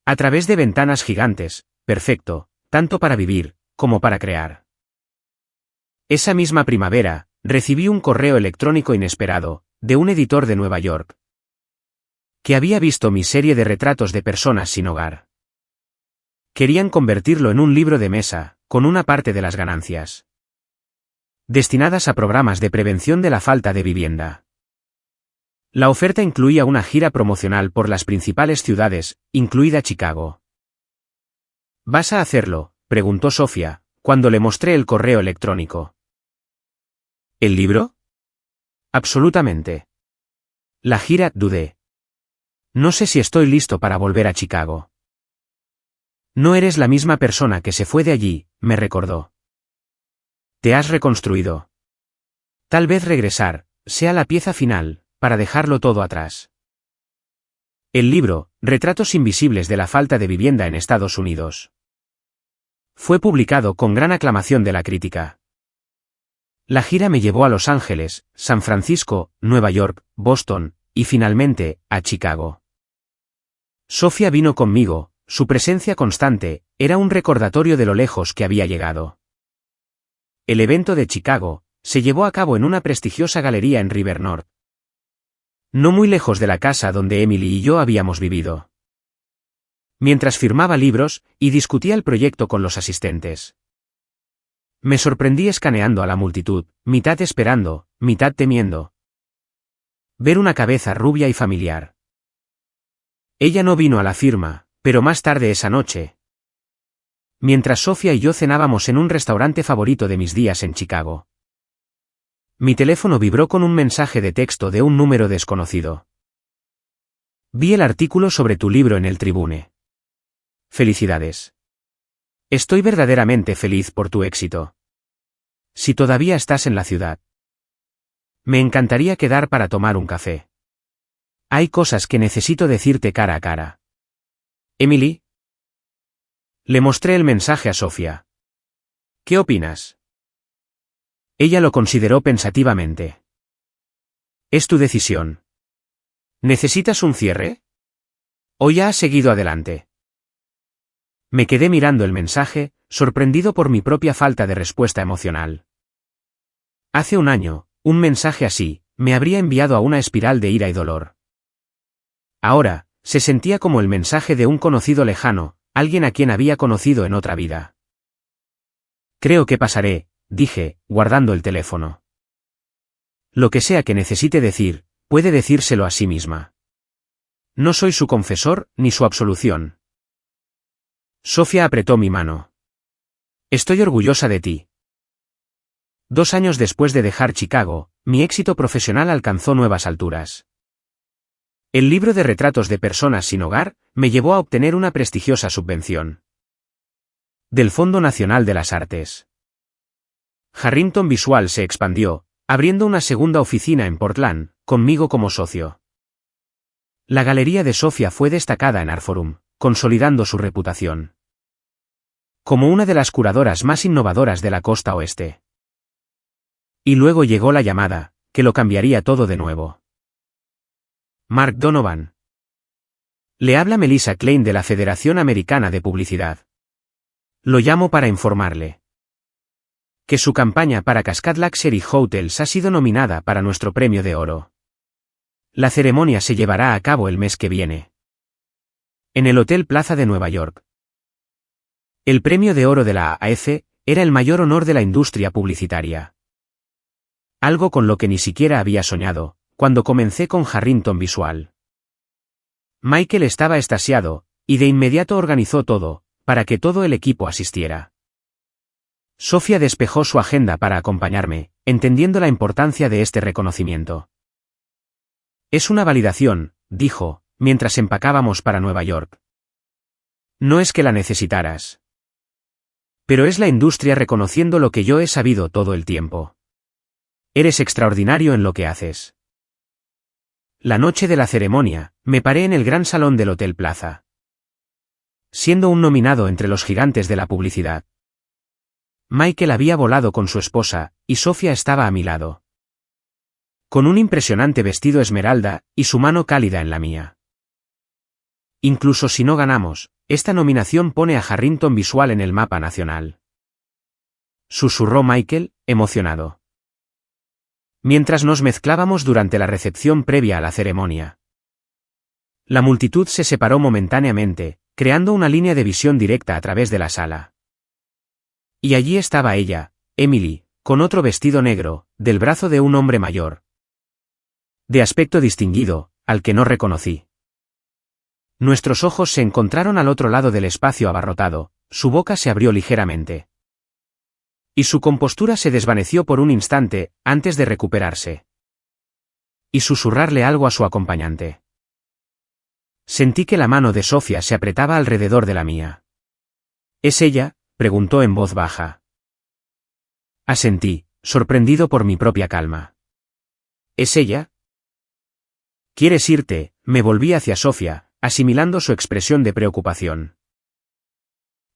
A través de ventanas gigantes, perfecto, tanto para vivir, como para crear. Esa misma primavera, recibí un correo electrónico inesperado, de un editor de Nueva York, que había visto mi serie de retratos de personas sin hogar. Querían convertirlo en un libro de mesa, con una parte de las ganancias destinadas a programas de prevención de la falta de vivienda. La oferta incluía una gira promocional por las principales ciudades, incluida Chicago. ¿Vas a hacerlo?, preguntó Sofía, cuando le mostré el correo electrónico. ¿El libro? Absolutamente. La gira, dudé. No sé si estoy listo para volver a Chicago. No eres la misma persona que se fue de allí, me recordó. Te has reconstruido. Tal vez regresar sea la pieza final, para dejarlo todo atrás. El libro, Retratos invisibles de la falta de vivienda en Estados Unidos, fue publicado con gran aclamación de la crítica. La gira me llevó a Los Ángeles, San Francisco, Nueva York, Boston, y finalmente, a Chicago. Sofía vino conmigo, su presencia constante era un recordatorio de lo lejos que había llegado. El evento de Chicago se llevó a cabo en una prestigiosa galería en River North, no muy lejos de la casa donde Emily y yo habíamos vivido. Mientras firmaba libros y discutía el proyecto con los asistentes, me sorprendí escaneando a la multitud, mitad esperando, mitad temiendo ver una cabeza rubia y familiar. Ella no vino a la firma, pero más tarde esa noche, mientras Sofía y yo cenábamos en un restaurante favorito de mis días en Chicago, mi teléfono vibró con un mensaje de texto de un número desconocido. Vi el artículo sobre tu libro en el Tribune. Felicidades. Estoy verdaderamente feliz por tu éxito. Si todavía estás en la ciudad, me encantaría quedar para tomar un café. Hay cosas que necesito decirte cara a cara. Emily. Le mostré el mensaje a Sofía. ¿Qué opinas? Ella lo consideró pensativamente. Es tu decisión. ¿Necesitas un cierre? ¿O ya has seguido adelante? Me quedé mirando el mensaje, sorprendido por mi propia falta de respuesta emocional. Hace un año, un mensaje así, me habría enviado a una espiral de ira y dolor. Ahora, se sentía como el mensaje de un conocido lejano, alguien a quien había conocido en otra vida. Creo que pasaré, dije, guardando el teléfono. Lo que sea que necesite decir, puede decírselo a sí misma. No soy su confesor, ni su absolución. Sofía apretó mi mano. Estoy orgullosa de ti. 2 años después de dejar Chicago, mi éxito profesional alcanzó nuevas alturas. El libro de retratos de personas sin hogar me llevó a obtener una prestigiosa subvención del Fondo Nacional de las Artes. Harrington Visual se expandió, abriendo una segunda oficina en Portland, conmigo como socio. La galería de Sofía fue destacada en Artforum, consolidando su reputación como una de las curadoras más innovadoras de la costa oeste. Y luego llegó la llamada, que lo cambiaría todo de nuevo. Mark Donovan. Le habla Melissa Klein de la Federación Americana de Publicidad. Lo llamo para informarle que su campaña para Cascade Luxury Hotels ha sido nominada para nuestro premio de oro. La ceremonia se llevará a cabo el mes que viene en el Hotel Plaza de Nueva York. El premio de oro de la AAF era el mayor honor de la industria publicitaria. Algo con lo que ni siquiera había soñado, cuando comencé con Harrington Visual. Michael estaba extasiado, y de inmediato organizó todo, para que todo el equipo asistiera. Sofía despejó su agenda para acompañarme, entendiendo la importancia de este reconocimiento. Es una validación, dijo, mientras empacábamos para Nueva York. No es que la necesitaras. Pero es la industria reconociendo lo que yo he sabido todo el tiempo. Eres extraordinario en lo que haces. La noche de la ceremonia, me paré en el gran salón del Hotel Plaza. Siendo un nominado entre los gigantes de la publicidad. Michael había volado con su esposa, y Sofía estaba a mi lado. Con un impresionante vestido esmeralda, y su mano cálida en la mía. Incluso si no ganamos, esta nominación pone a Harrington Visual en el mapa nacional. Susurró Michael, emocionado. Mientras nos mezclábamos durante la recepción previa a la ceremonia. La multitud se separó momentáneamente, creando una línea de visión directa a través de la sala. Y allí estaba ella, Emily, con otro vestido negro, del brazo de un hombre mayor. De aspecto distinguido, al que no reconocí. Nuestros ojos se encontraron al otro lado del espacio abarrotado, su boca se abrió ligeramente. Y su compostura se desvaneció por un instante, antes de recuperarse. Y susurrarle algo a su acompañante. Sentí que la mano de Sofía se apretaba alrededor de la mía. ¿Es ella?, preguntó en voz baja. Asentí, sorprendido por mi propia calma. ¿Es ella? ¿Quieres irte?, me volví hacia Sofía, asimilando su expresión de preocupación.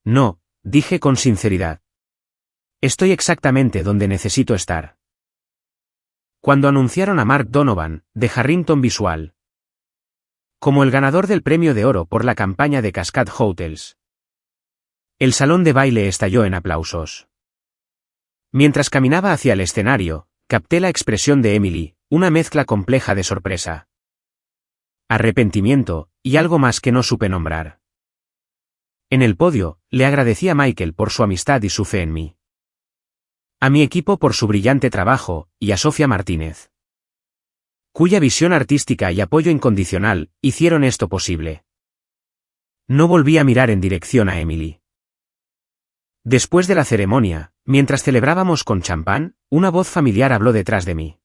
No, dije con sinceridad. Estoy exactamente donde necesito estar. Cuando anunciaron a Mark Donovan, de Harrington Visual, como el ganador del premio de oro por la campaña de Cascade Hotels, el salón de baile estalló en aplausos. Mientras caminaba hacia el escenario, capté la expresión de Emily, una mezcla compleja de sorpresa, arrepentimiento, y algo más que no supe nombrar. En el podio, le agradecí a Michael por su amistad y su fe en mí. A mi equipo por su brillante trabajo, y a Sofía Martínez, cuya visión artística y apoyo incondicional hicieron esto posible. No volví a mirar en dirección a Emily. Después de la ceremonia, mientras celebrábamos con champán, una voz familiar habló detrás de mí.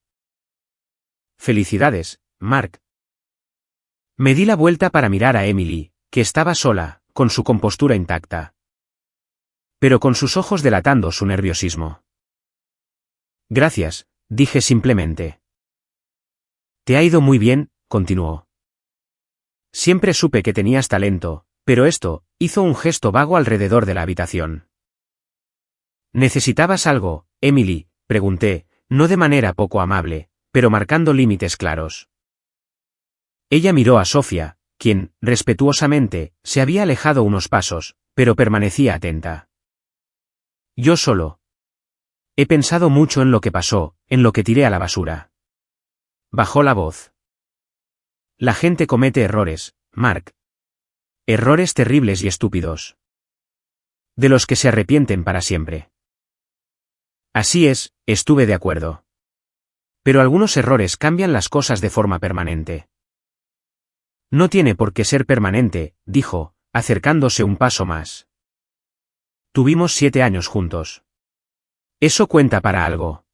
Felicidades, Mark. Me di la vuelta para mirar a Emily, que estaba sola, con su compostura intacta, pero con sus ojos delatando su nerviosismo. Gracias, dije simplemente. Te ha ido muy bien, continuó. Siempre supe que tenías talento, pero esto, hizo un gesto vago alrededor de la habitación. ¿Necesitabas algo, Emily?, pregunté, no de manera poco amable, pero marcando límites claros. Ella miró a Sofía, quien, respetuosamente, se había alejado unos pasos, pero permanecía atenta. Yo solo. He pensado mucho en lo que pasó, en lo que tiré a la basura. Bajó la voz. La gente comete errores, Mark. Errores terribles y estúpidos. De los que se arrepienten para siempre. Así es, estuve de acuerdo. Pero algunos errores cambian las cosas de forma permanente. No tiene por qué ser permanente, dijo, acercándose un paso más. Tuvimos 7 años juntos. Eso cuenta para algo.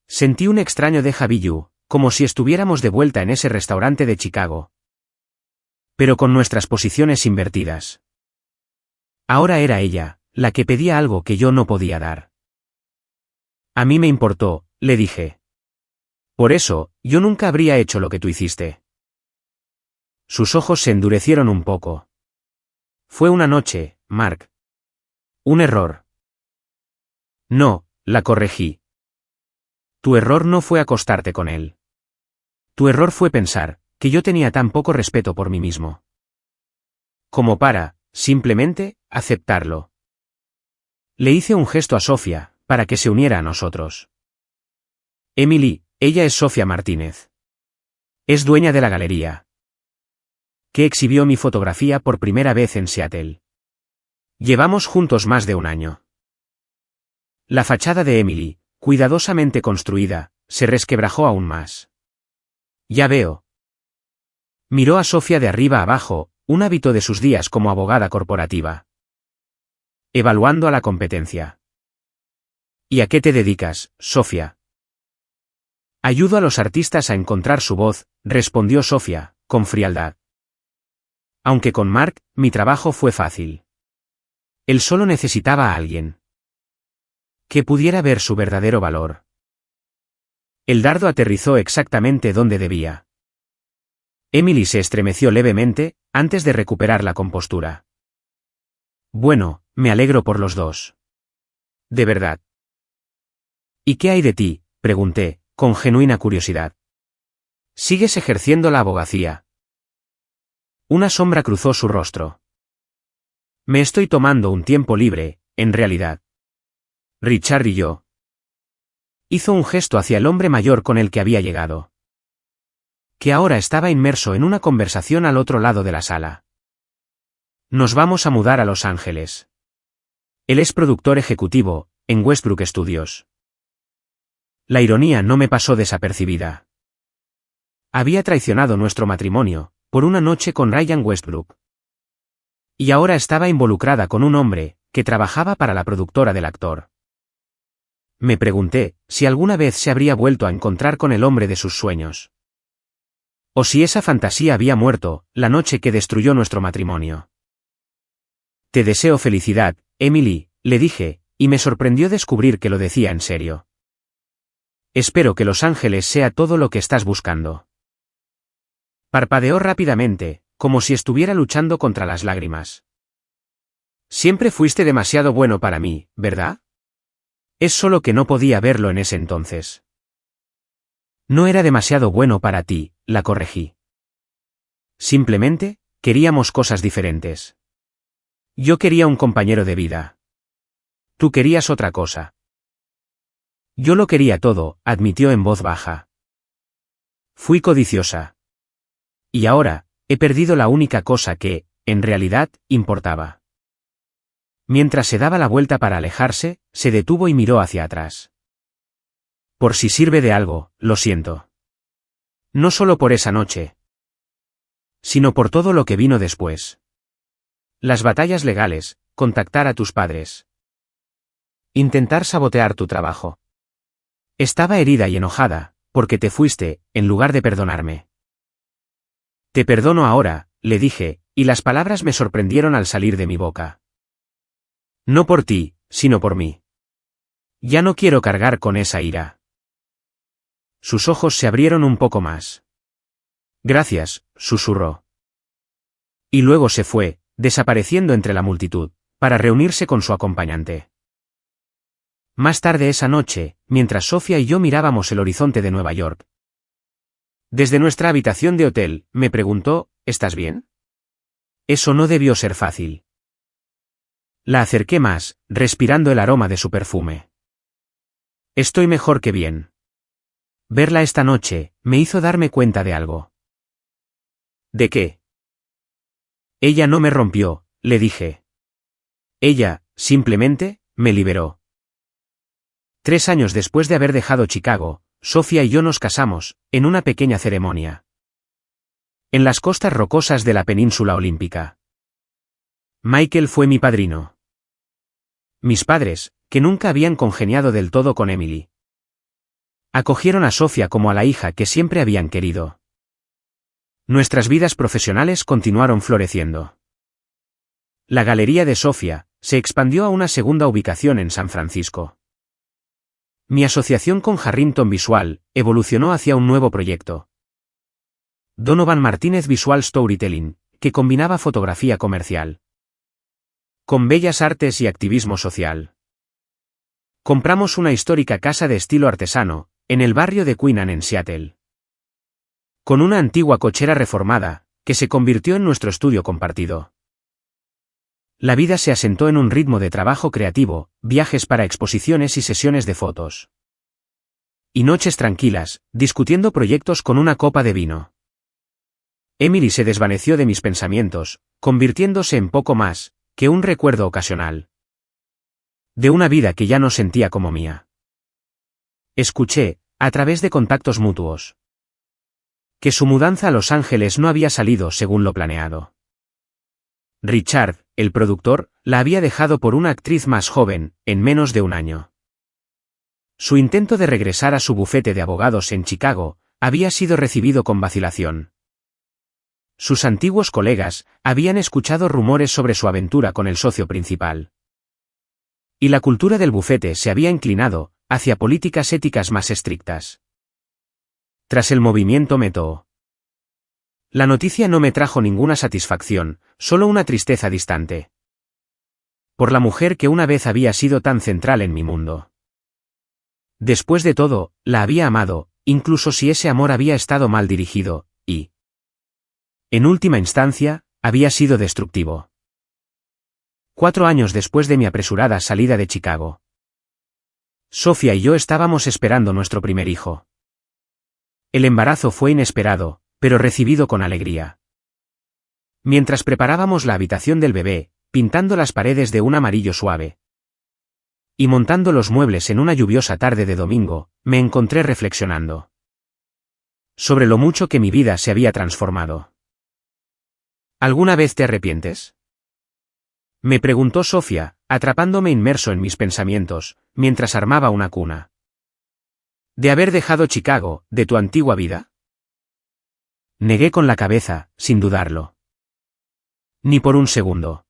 Sentí un extraño déjà vu, como si estuviéramos de vuelta en ese restaurante de Chicago. Pero con nuestras posiciones invertidas. Ahora era ella, la que pedía algo que yo no podía dar. A mí me importó, le dije. Por eso, yo nunca habría hecho lo que tú hiciste. Sus ojos se endurecieron un poco. Fue una noche, Mark. Un error. No, la corregí. Tu error no fue acostarte con él. Tu error fue pensar que yo tenía tan poco respeto por mí mismo. Como para, simplemente, aceptarlo. Le hice un gesto a Sofía, para que se uniera a nosotros. Emily, ella es Sofía Martínez. Es dueña de la galería que exhibió mi fotografía por primera vez en Seattle. Llevamos juntos más de un año. La fachada de Emily, cuidadosamente construida, se resquebrajó aún más. Ya veo. Miró a Sofía de arriba abajo, un hábito de sus días como abogada corporativa. Evaluando a la competencia. ¿Y a qué te dedicas, Sofía? Ayudo a los artistas a encontrar su voz, respondió Sofía, con frialdad. Aunque con Mark, mi trabajo fue fácil. Él solo necesitaba a alguien que pudiera ver su verdadero valor. El dardo aterrizó exactamente donde debía. Emily se estremeció levemente, antes de recuperar la compostura. Bueno, me alegro por los dos. De verdad. ¿Y qué hay de ti?, pregunté, con genuina curiosidad. ¿Sigues ejerciendo la abogacía? Una sombra cruzó su rostro. Me estoy tomando un tiempo libre, en realidad. Richard y yo. Hizo un gesto hacia el hombre mayor con el que había llegado, que ahora estaba inmerso en una conversación al otro lado de la sala. Nos vamos a mudar a Los Ángeles. Él es productor ejecutivo, en Westbrook Studios. La ironía no me pasó desapercibida. Había traicionado nuestro matrimonio, por una noche con Ryan Westbrook. Y ahora estaba involucrada con un hombre, que trabajaba para la productora del actor. Me pregunté, si alguna vez se habría vuelto a encontrar con el hombre de sus sueños. O si esa fantasía había muerto, la noche que destruyó nuestro matrimonio. Te deseo felicidad, Emily, le dije, y me sorprendió descubrir que lo decía en serio. Espero que Los Ángeles sea todo lo que estás buscando. Parpadeó rápidamente, como si estuviera luchando contra las lágrimas. Siempre fuiste demasiado bueno para mí, ¿verdad? Es solo que no podía verlo en ese entonces. No era demasiado bueno para ti, la corregí. Simplemente, queríamos cosas diferentes. Yo quería un compañero de vida. Tú querías otra cosa. Yo lo quería todo, admitió en voz baja. Fui codiciosa. Y ahora, he perdido la única cosa que, en realidad, importaba. Mientras se daba la vuelta para alejarse, se detuvo y miró hacia atrás. Por si sirve de algo, lo siento. No solo por esa noche, sino por todo lo que vino después. Las batallas legales, contactar a tus padres. Intentar sabotear tu trabajo. Estaba herida y enojada, porque te fuiste, en lugar de perdonarme. Te perdono ahora, le dije, y las palabras me sorprendieron al salir de mi boca. No por ti, sino por mí. Ya no quiero cargar con esa ira. Sus ojos se abrieron un poco más. Gracias, susurró. Y luego se fue, desapareciendo entre la multitud, para reunirse con su acompañante. Más tarde esa noche, mientras Sofía y yo mirábamos el horizonte de Nueva York. Desde nuestra habitación de hotel, me preguntó, ¿estás bien? Eso no debió ser fácil. La acerqué más, respirando el aroma de su perfume. Estoy mejor que bien. Verla esta noche, me hizo darme cuenta de algo. ¿De qué? Ella no me rompió, le dije. Ella, simplemente, me liberó. 3 años después de haber dejado Chicago, Sofía y yo nos casamos, en una pequeña ceremonia. En las costas rocosas de la península olímpica. Michael fue mi padrino. Mis padres, que nunca habían congeniado del todo con Emily, acogieron a Sofía como a la hija que siempre habían querido. Nuestras vidas profesionales continuaron floreciendo. La galería de Sofía se expandió a una segunda ubicación en San Francisco. Mi asociación con Harrington Visual evolucionó hacia un nuevo proyecto. Donovan Martínez Visual Storytelling, que combinaba fotografía comercial con bellas artes y activismo social. Compramos una histórica casa de estilo artesano, en el barrio de Queen Anne en Seattle. Con una antigua cochera reformada, que se convirtió en nuestro estudio compartido. La vida se asentó en un ritmo de trabajo creativo, viajes para exposiciones y sesiones de fotos. Y noches tranquilas, discutiendo proyectos con una copa de vino. Emily se desvaneció de mis pensamientos, convirtiéndose en poco más que un recuerdo ocasional. De una vida que ya no sentía como mía. Escuché, a través de contactos mutuos. que su mudanza a Los Ángeles no había salido según lo planeado. Richard, el productor, la había dejado por una actriz más joven, en menos de un año. Su intento de regresar a su bufete de abogados en Chicago había sido recibido con vacilación. Sus antiguos colegas habían escuchado rumores sobre su aventura con el socio principal. Y la cultura del bufete se había inclinado hacia políticas éticas más estrictas. Tras el movimiento MeToo. La noticia no me trajo ninguna satisfacción, solo una tristeza distante. Por la mujer que una vez había sido tan central en mi mundo. Después de todo, la había amado, incluso si ese amor había estado mal dirigido, y, en última instancia, había sido destructivo. 4 años después de mi apresurada salida de Chicago. Sofía y yo estábamos esperando nuestro primer hijo. El embarazo fue inesperado, pero recibido con alegría. Mientras preparábamos la habitación del bebé, pintando las paredes de un amarillo suave y montando los muebles en una lluviosa tarde de domingo, me encontré reflexionando sobre lo mucho que mi vida se había transformado. ¿Alguna vez te arrepientes?, me preguntó Sofía, atrapándome inmerso en mis pensamientos, mientras armaba una cuna. ¿De haber dejado Chicago, de tu antigua vida? Negué con la cabeza, sin dudarlo. Ni por un segundo.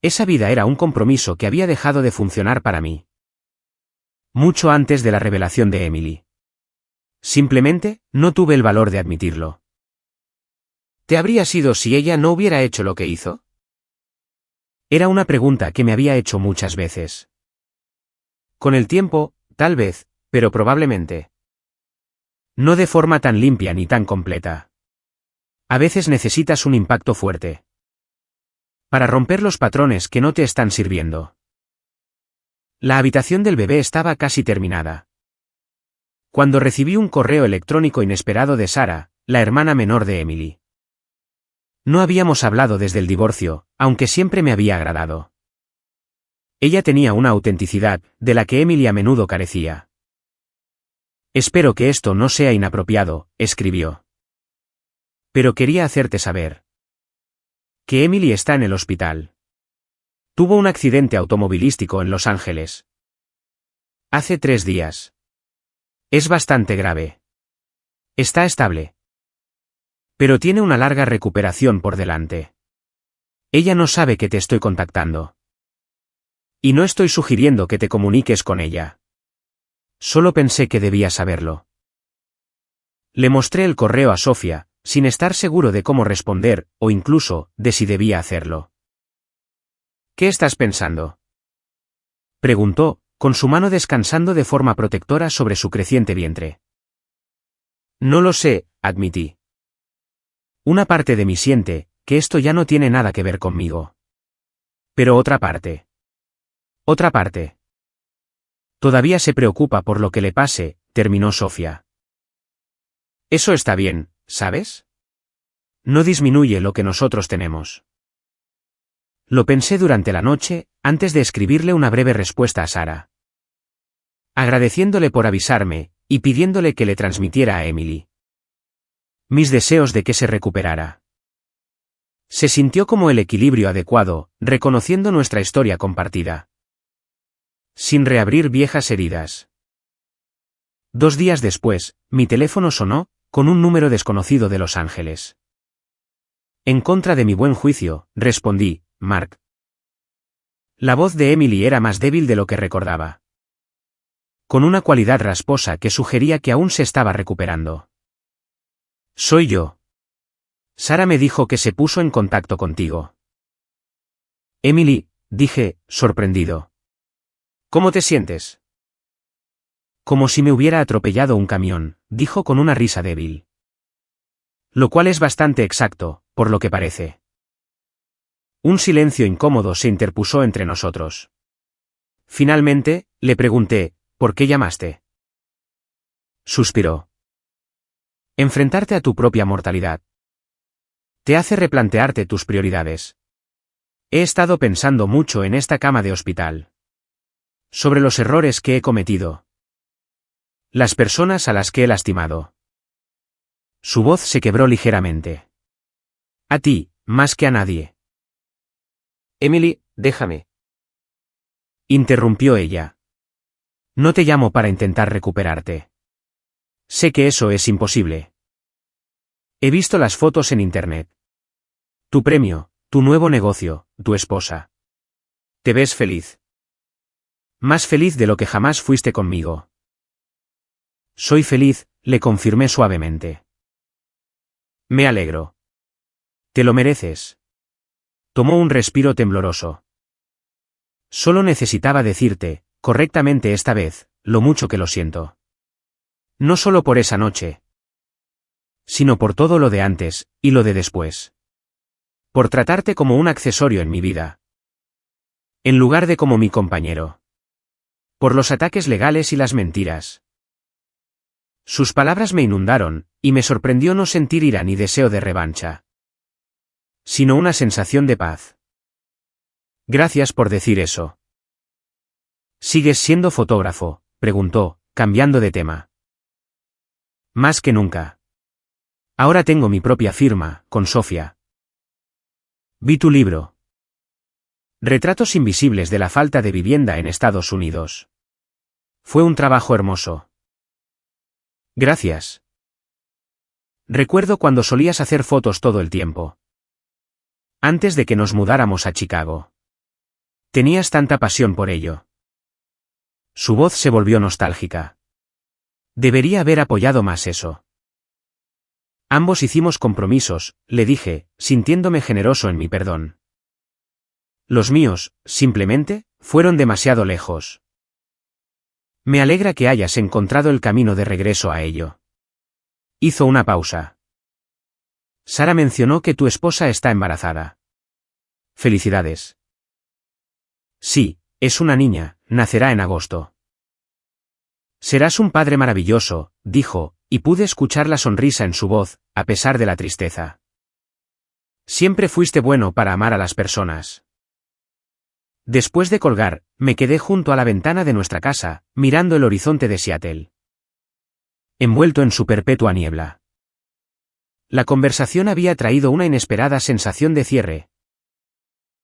Esa vida era un compromiso que había dejado de funcionar para mí. Mucho antes de la revelación de Emily. Simplemente, no tuve el valor de admitirlo. ¿Te habría sido si ella no hubiera hecho lo que hizo? Era una pregunta que me había hecho muchas veces. Con el tiempo, tal vez, pero probablemente. No de forma tan limpia ni tan completa. A veces necesitas un impacto fuerte. Para romper los patrones que no te están sirviendo. La habitación del bebé estaba casi terminada. Cuando recibí un correo electrónico inesperado de Sarah, la hermana menor de Emily. No habíamos hablado desde el divorcio, aunque siempre me había agradado. Ella tenía una autenticidad, de la que Emily a menudo carecía. Espero que esto no sea inapropiado, escribió. Pero quería hacerte saber que Emily está en el hospital. Tuvo un accidente automovilístico en Los Ángeles. Hace 3 días. Es bastante grave. Está estable. Pero tiene una larga recuperación por delante. Ella no sabe que te estoy contactando. Y no estoy sugiriendo que te comuniques con ella. Solo pensé que debía saberlo. Le mostré el correo a Sofía, sin estar seguro de cómo responder, o incluso, de si debía hacerlo. ¿Qué estás pensando?, preguntó, con su mano descansando de forma protectora sobre su creciente vientre. No lo sé, admití. Una parte de mí siente que esto ya no tiene nada que ver conmigo. Pero otra parte. Otra parte. Todavía se preocupa por lo que le pase, terminó Sofía. Eso está bien, ¿sabes? No disminuye lo que nosotros tenemos. Lo pensé durante la noche, antes de escribirle una breve respuesta a Sarah. Agradeciéndole por avisarme, y pidiéndole que le transmitiera a Emily mis deseos de que se recuperara. Se sintió como el equilibrio adecuado, reconociendo nuestra historia compartida. Sin reabrir viejas heridas. 2 días después, mi teléfono sonó, con un número desconocido de Los Ángeles. En contra de mi buen juicio, respondí, Mark. La voz de Emily era más débil de lo que recordaba. Con una cualidad rasposa que sugería que aún se estaba recuperando. Soy yo. Sarah me dijo que se puso en contacto contigo. Emily, dije, sorprendido. ¿Cómo te sientes? Como si me hubiera atropellado un camión, dijo con una risa débil. Lo cual es bastante exacto, por lo que parece. Un silencio incómodo se interpuso entre nosotros. Finalmente, le pregunté, ¿por qué llamaste? Suspiró. Enfrentarte a tu propia mortalidad te hace replantearte tus prioridades. He estado pensando mucho en esta cama de hospital. Sobre los errores que he cometido. Las personas a las que he lastimado. Su voz se quebró ligeramente. A ti, más que a nadie. Emily, déjame. Interrumpió ella. No te llamo para intentar recuperarte. Sé que eso es imposible. He visto las fotos en internet. Tu premio, tu nuevo negocio, tu esposa. Te ves feliz. Más feliz de lo que jamás fuiste conmigo. Soy feliz, le confirmé suavemente. Me alegro. Te lo mereces. Tomó un respiro tembloroso. Solo necesitaba decirte, correctamente esta vez, lo mucho que lo siento. No solo por esa noche, sino por todo lo de antes, y lo de después. Por tratarte como un accesorio en mi vida. En lugar de como mi compañero. Por los ataques legales y las mentiras. Sus palabras me inundaron, y me sorprendió no sentir ira ni deseo de revancha. Sino una sensación de paz. Gracias por decir eso. ¿Sigues siendo fotógrafo?, preguntó, cambiando de tema. Más que nunca. Ahora tengo mi propia firma, con Sofía. Vi tu libro. Retratos invisibles de la falta de vivienda en Estados Unidos. Fue un trabajo hermoso. Gracias. Recuerdo cuando solías hacer fotos todo el tiempo. Antes de que nos mudáramos a Chicago. Tenías tanta pasión por ello. Su voz se volvió nostálgica. Debería haber apoyado más eso. Ambos hicimos compromisos, le dije, sintiéndome generoso en mi perdón. Los míos, simplemente, fueron demasiado lejos. Me alegra que hayas encontrado el camino de regreso a ello. Hizo una pausa. Sara mencionó que tu esposa está embarazada. Felicidades. Sí, es una niña, nacerá en agosto. Serás un padre maravilloso, dijo, y pude escuchar la sonrisa en su voz, a pesar de la tristeza. Siempre fuiste bueno para amar a las personas. Después de colgar, me quedé junto a la ventana de nuestra casa, mirando el horizonte de Seattle. Envuelto en su perpetua niebla. La conversación había traído una inesperada sensación de cierre.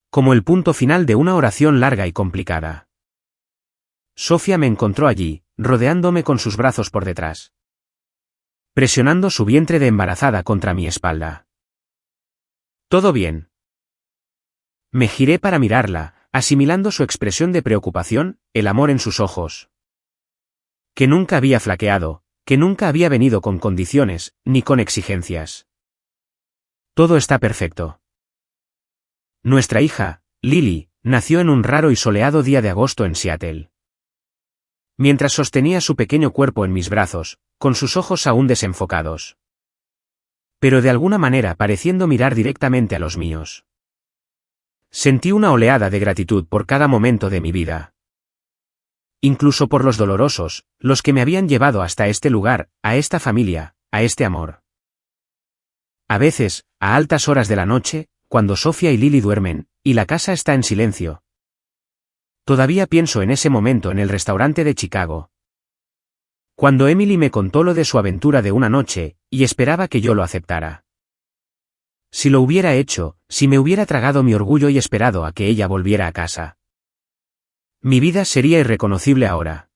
Como el punto final de una oración larga y complicada. Sofía me encontró allí, rodeándome con sus brazos por detrás. Presionando su vientre de embarazada contra mi espalda. ¿Todo bien? Me giré para mirarla, asimilando su expresión de preocupación, el amor en sus ojos. Que nunca había flaqueado, que nunca había venido con condiciones, ni con exigencias. Todo está perfecto. Nuestra hija, Lily, nació en un raro y soleado día de agosto en Seattle. Mientras sostenía su pequeño cuerpo en mis brazos, con sus ojos aún desenfocados. Pero de alguna manera pareciendo mirar directamente a los míos. Sentí una oleada de gratitud por cada momento de mi vida. Incluso por los dolorosos, los que me habían llevado hasta este lugar, a esta familia, a este amor. A veces, a altas horas de la noche, cuando Sofía y Lily duermen, y la casa está en silencio. Todavía pienso en ese momento en el restaurante de Chicago. Cuando Emily me contó lo de su aventura de una noche, y esperaba que yo lo aceptara. Si lo hubiera hecho, si me hubiera tragado mi orgullo y esperado a que ella volviera a casa. Mi vida sería irreconocible ahora.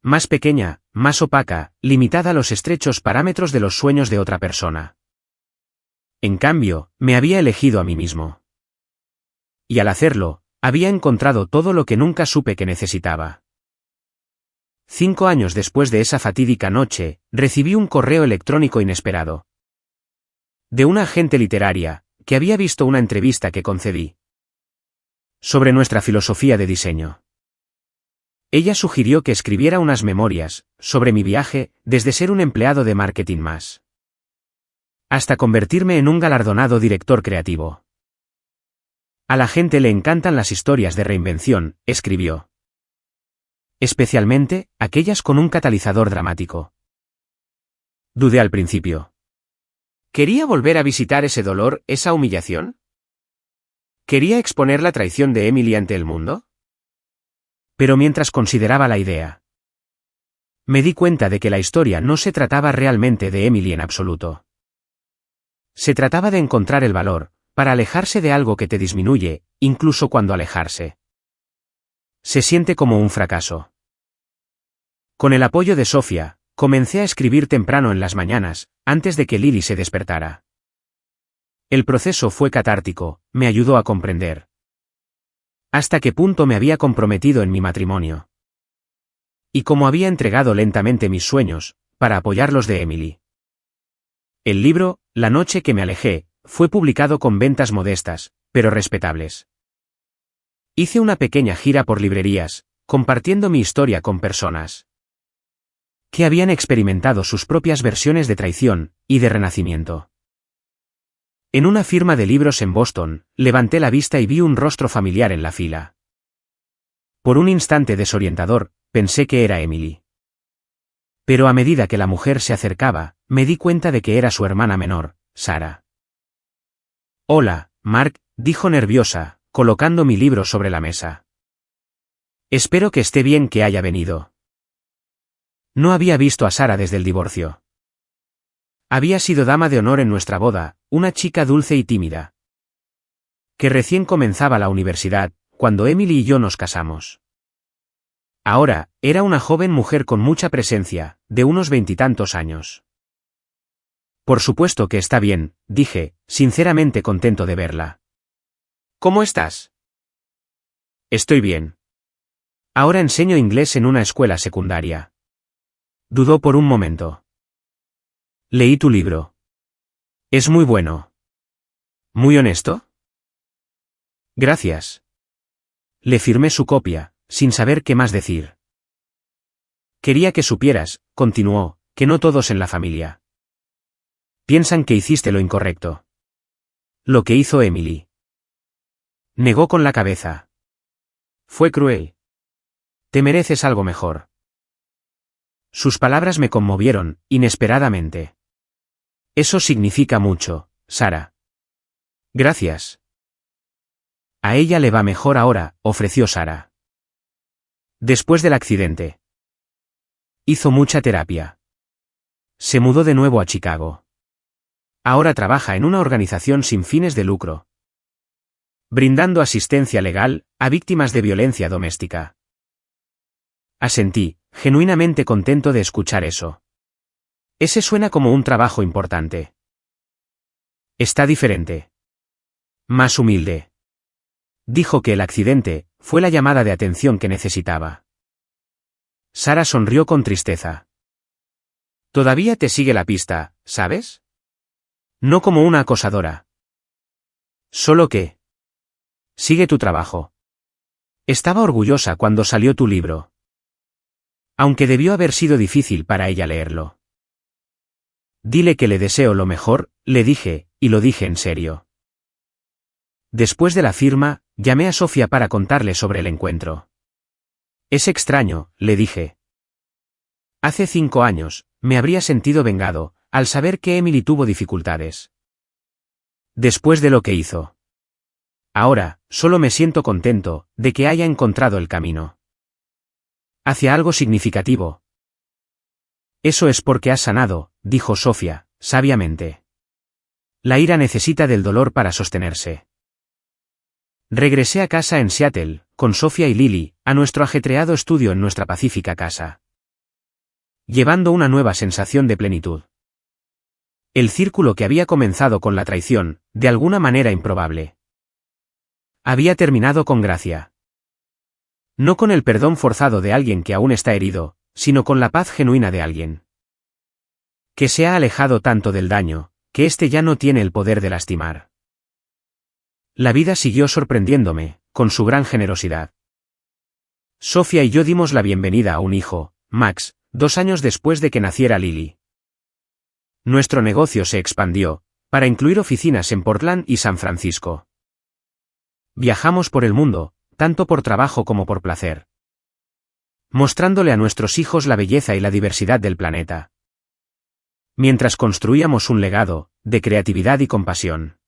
Más pequeña, más opaca, limitada a los estrechos parámetros de los sueños de otra persona. En cambio, me había elegido a mí mismo. Y al hacerlo, había encontrado todo lo que nunca supe que necesitaba. 5 años después de esa fatídica noche, recibí un correo electrónico inesperado. De una agente literaria, que había visto una entrevista que concedí. Sobre nuestra filosofía de diseño. Ella sugirió que escribiera unas memorias, sobre mi viaje, desde ser un empleado de marketing más. Hasta convertirme en un galardonado director creativo. A la gente le encantan las historias de reinvención, escribió. Especialmente, aquellas con un catalizador dramático. Dudé al principio. ¿Quería volver a visitar ese dolor, esa humillación? ¿Quería exponer la traición de Emily ante el mundo? Pero mientras consideraba la idea, Me di cuenta de que la historia no se trataba realmente de Emily en absoluto. Se trataba de encontrar el valor, para alejarse de algo que te disminuye, incluso cuando alejarse se siente como un fracaso. Con el apoyo de Sofía, comencé a escribir temprano en las mañanas, antes de que Lily se despertara. El proceso fue catártico, me ayudó a comprender hasta qué punto me había comprometido en mi matrimonio. Y cómo había entregado lentamente mis sueños, para apoyar los de Emily. El libro, La noche que me alejé, fue publicado con ventas modestas, pero respetables. Hice una pequeña gira por librerías, compartiendo mi historia con personas que habían experimentado sus propias versiones de traición y de renacimiento. En una firma de libros en Boston, levanté la vista y vi un rostro familiar en la fila. Por un instante desorientador, pensé que era Emily. Pero a medida que la mujer se acercaba, me di cuenta de que era su hermana menor, Sarah. «Hola, Mark», dijo nerviosa, colocando mi libro sobre la mesa. «Espero que esté bien que haya venido». No había visto a Sarah desde el divorcio. Había sido dama de honor en nuestra boda, una chica dulce y tímida, que recién comenzaba la universidad, cuando Emily y yo nos casamos. Ahora, era una joven mujer con mucha presencia, de unos 20 años. «Por supuesto que está bien», dije, sinceramente contento de verla. «¿Cómo estás?» «Estoy bien. Ahora enseño inglés en una escuela secundaria». Dudó por un momento. «Leí tu libro. Es muy bueno. ¿Muy honesto?» «Gracias». Le firmé su copia, sin saber qué más decir. «Quería que supieras», continuó, «que no todos en la familia piensan que hiciste lo incorrecto. Lo que hizo Emily». Negó con la cabeza. «Fue cruel. Te mereces algo mejor». Sus palabras me conmovieron, inesperadamente. «Eso significa mucho, Sarah». «Gracias». «A ella le va mejor ahora», ofreció Sarah. «Después del accidente. Hizo mucha terapia. Se mudó de nuevo a Chicago. Ahora trabaja en una organización sin fines de lucro, brindando asistencia legal a víctimas de violencia doméstica». Asentí, genuinamente contento de escuchar eso. Ese suena como un trabajo importante. Está diferente. Más humilde. Dijo que el accidente fue la llamada de atención que necesitaba. Sarah sonrió con tristeza. «Todavía te sigue la pista, ¿sabes? No como una acosadora. Solo que sigue tu trabajo. Estaba orgullosa cuando salió tu libro. Aunque debió haber sido difícil para ella leerlo. Dile que le deseo lo mejor», le dije, y lo dije en serio. Después de la firma, llamé a Sofía para contarle sobre el encuentro. «Es extraño», le dije. «Hace 5 años, me habría sentido vengado, al saber que Emily tuvo dificultades. Después de lo que hizo. Ahora, solo me siento contento de que haya encontrado el camino hacia algo significativo». «Eso es porque has sanado», dijo Sofía, sabiamente. «La ira necesita del dolor para sostenerse». Regresé a casa en Seattle, con Sofía y Lily, a nuestro ajetreado estudio en nuestra pacífica casa, llevando una nueva sensación de plenitud. El círculo que había comenzado con la traición, de alguna manera improbable, había terminado con gracia. No con el perdón forzado de alguien que aún está herido, sino con la paz genuina de alguien que se ha alejado tanto del daño, que éste ya no tiene el poder de lastimar. La vida siguió sorprendiéndome, con su gran generosidad. Sofía y yo dimos la bienvenida a un hijo, Max, 2 años después de que naciera Lily. Nuestro negocio se expandió, para incluir oficinas en Portland y San Francisco. Viajamos por el mundo, tanto por trabajo como por placer, mostrándole a nuestros hijos la belleza y la diversidad del planeta, mientras construíamos un legado de creatividad y compasión.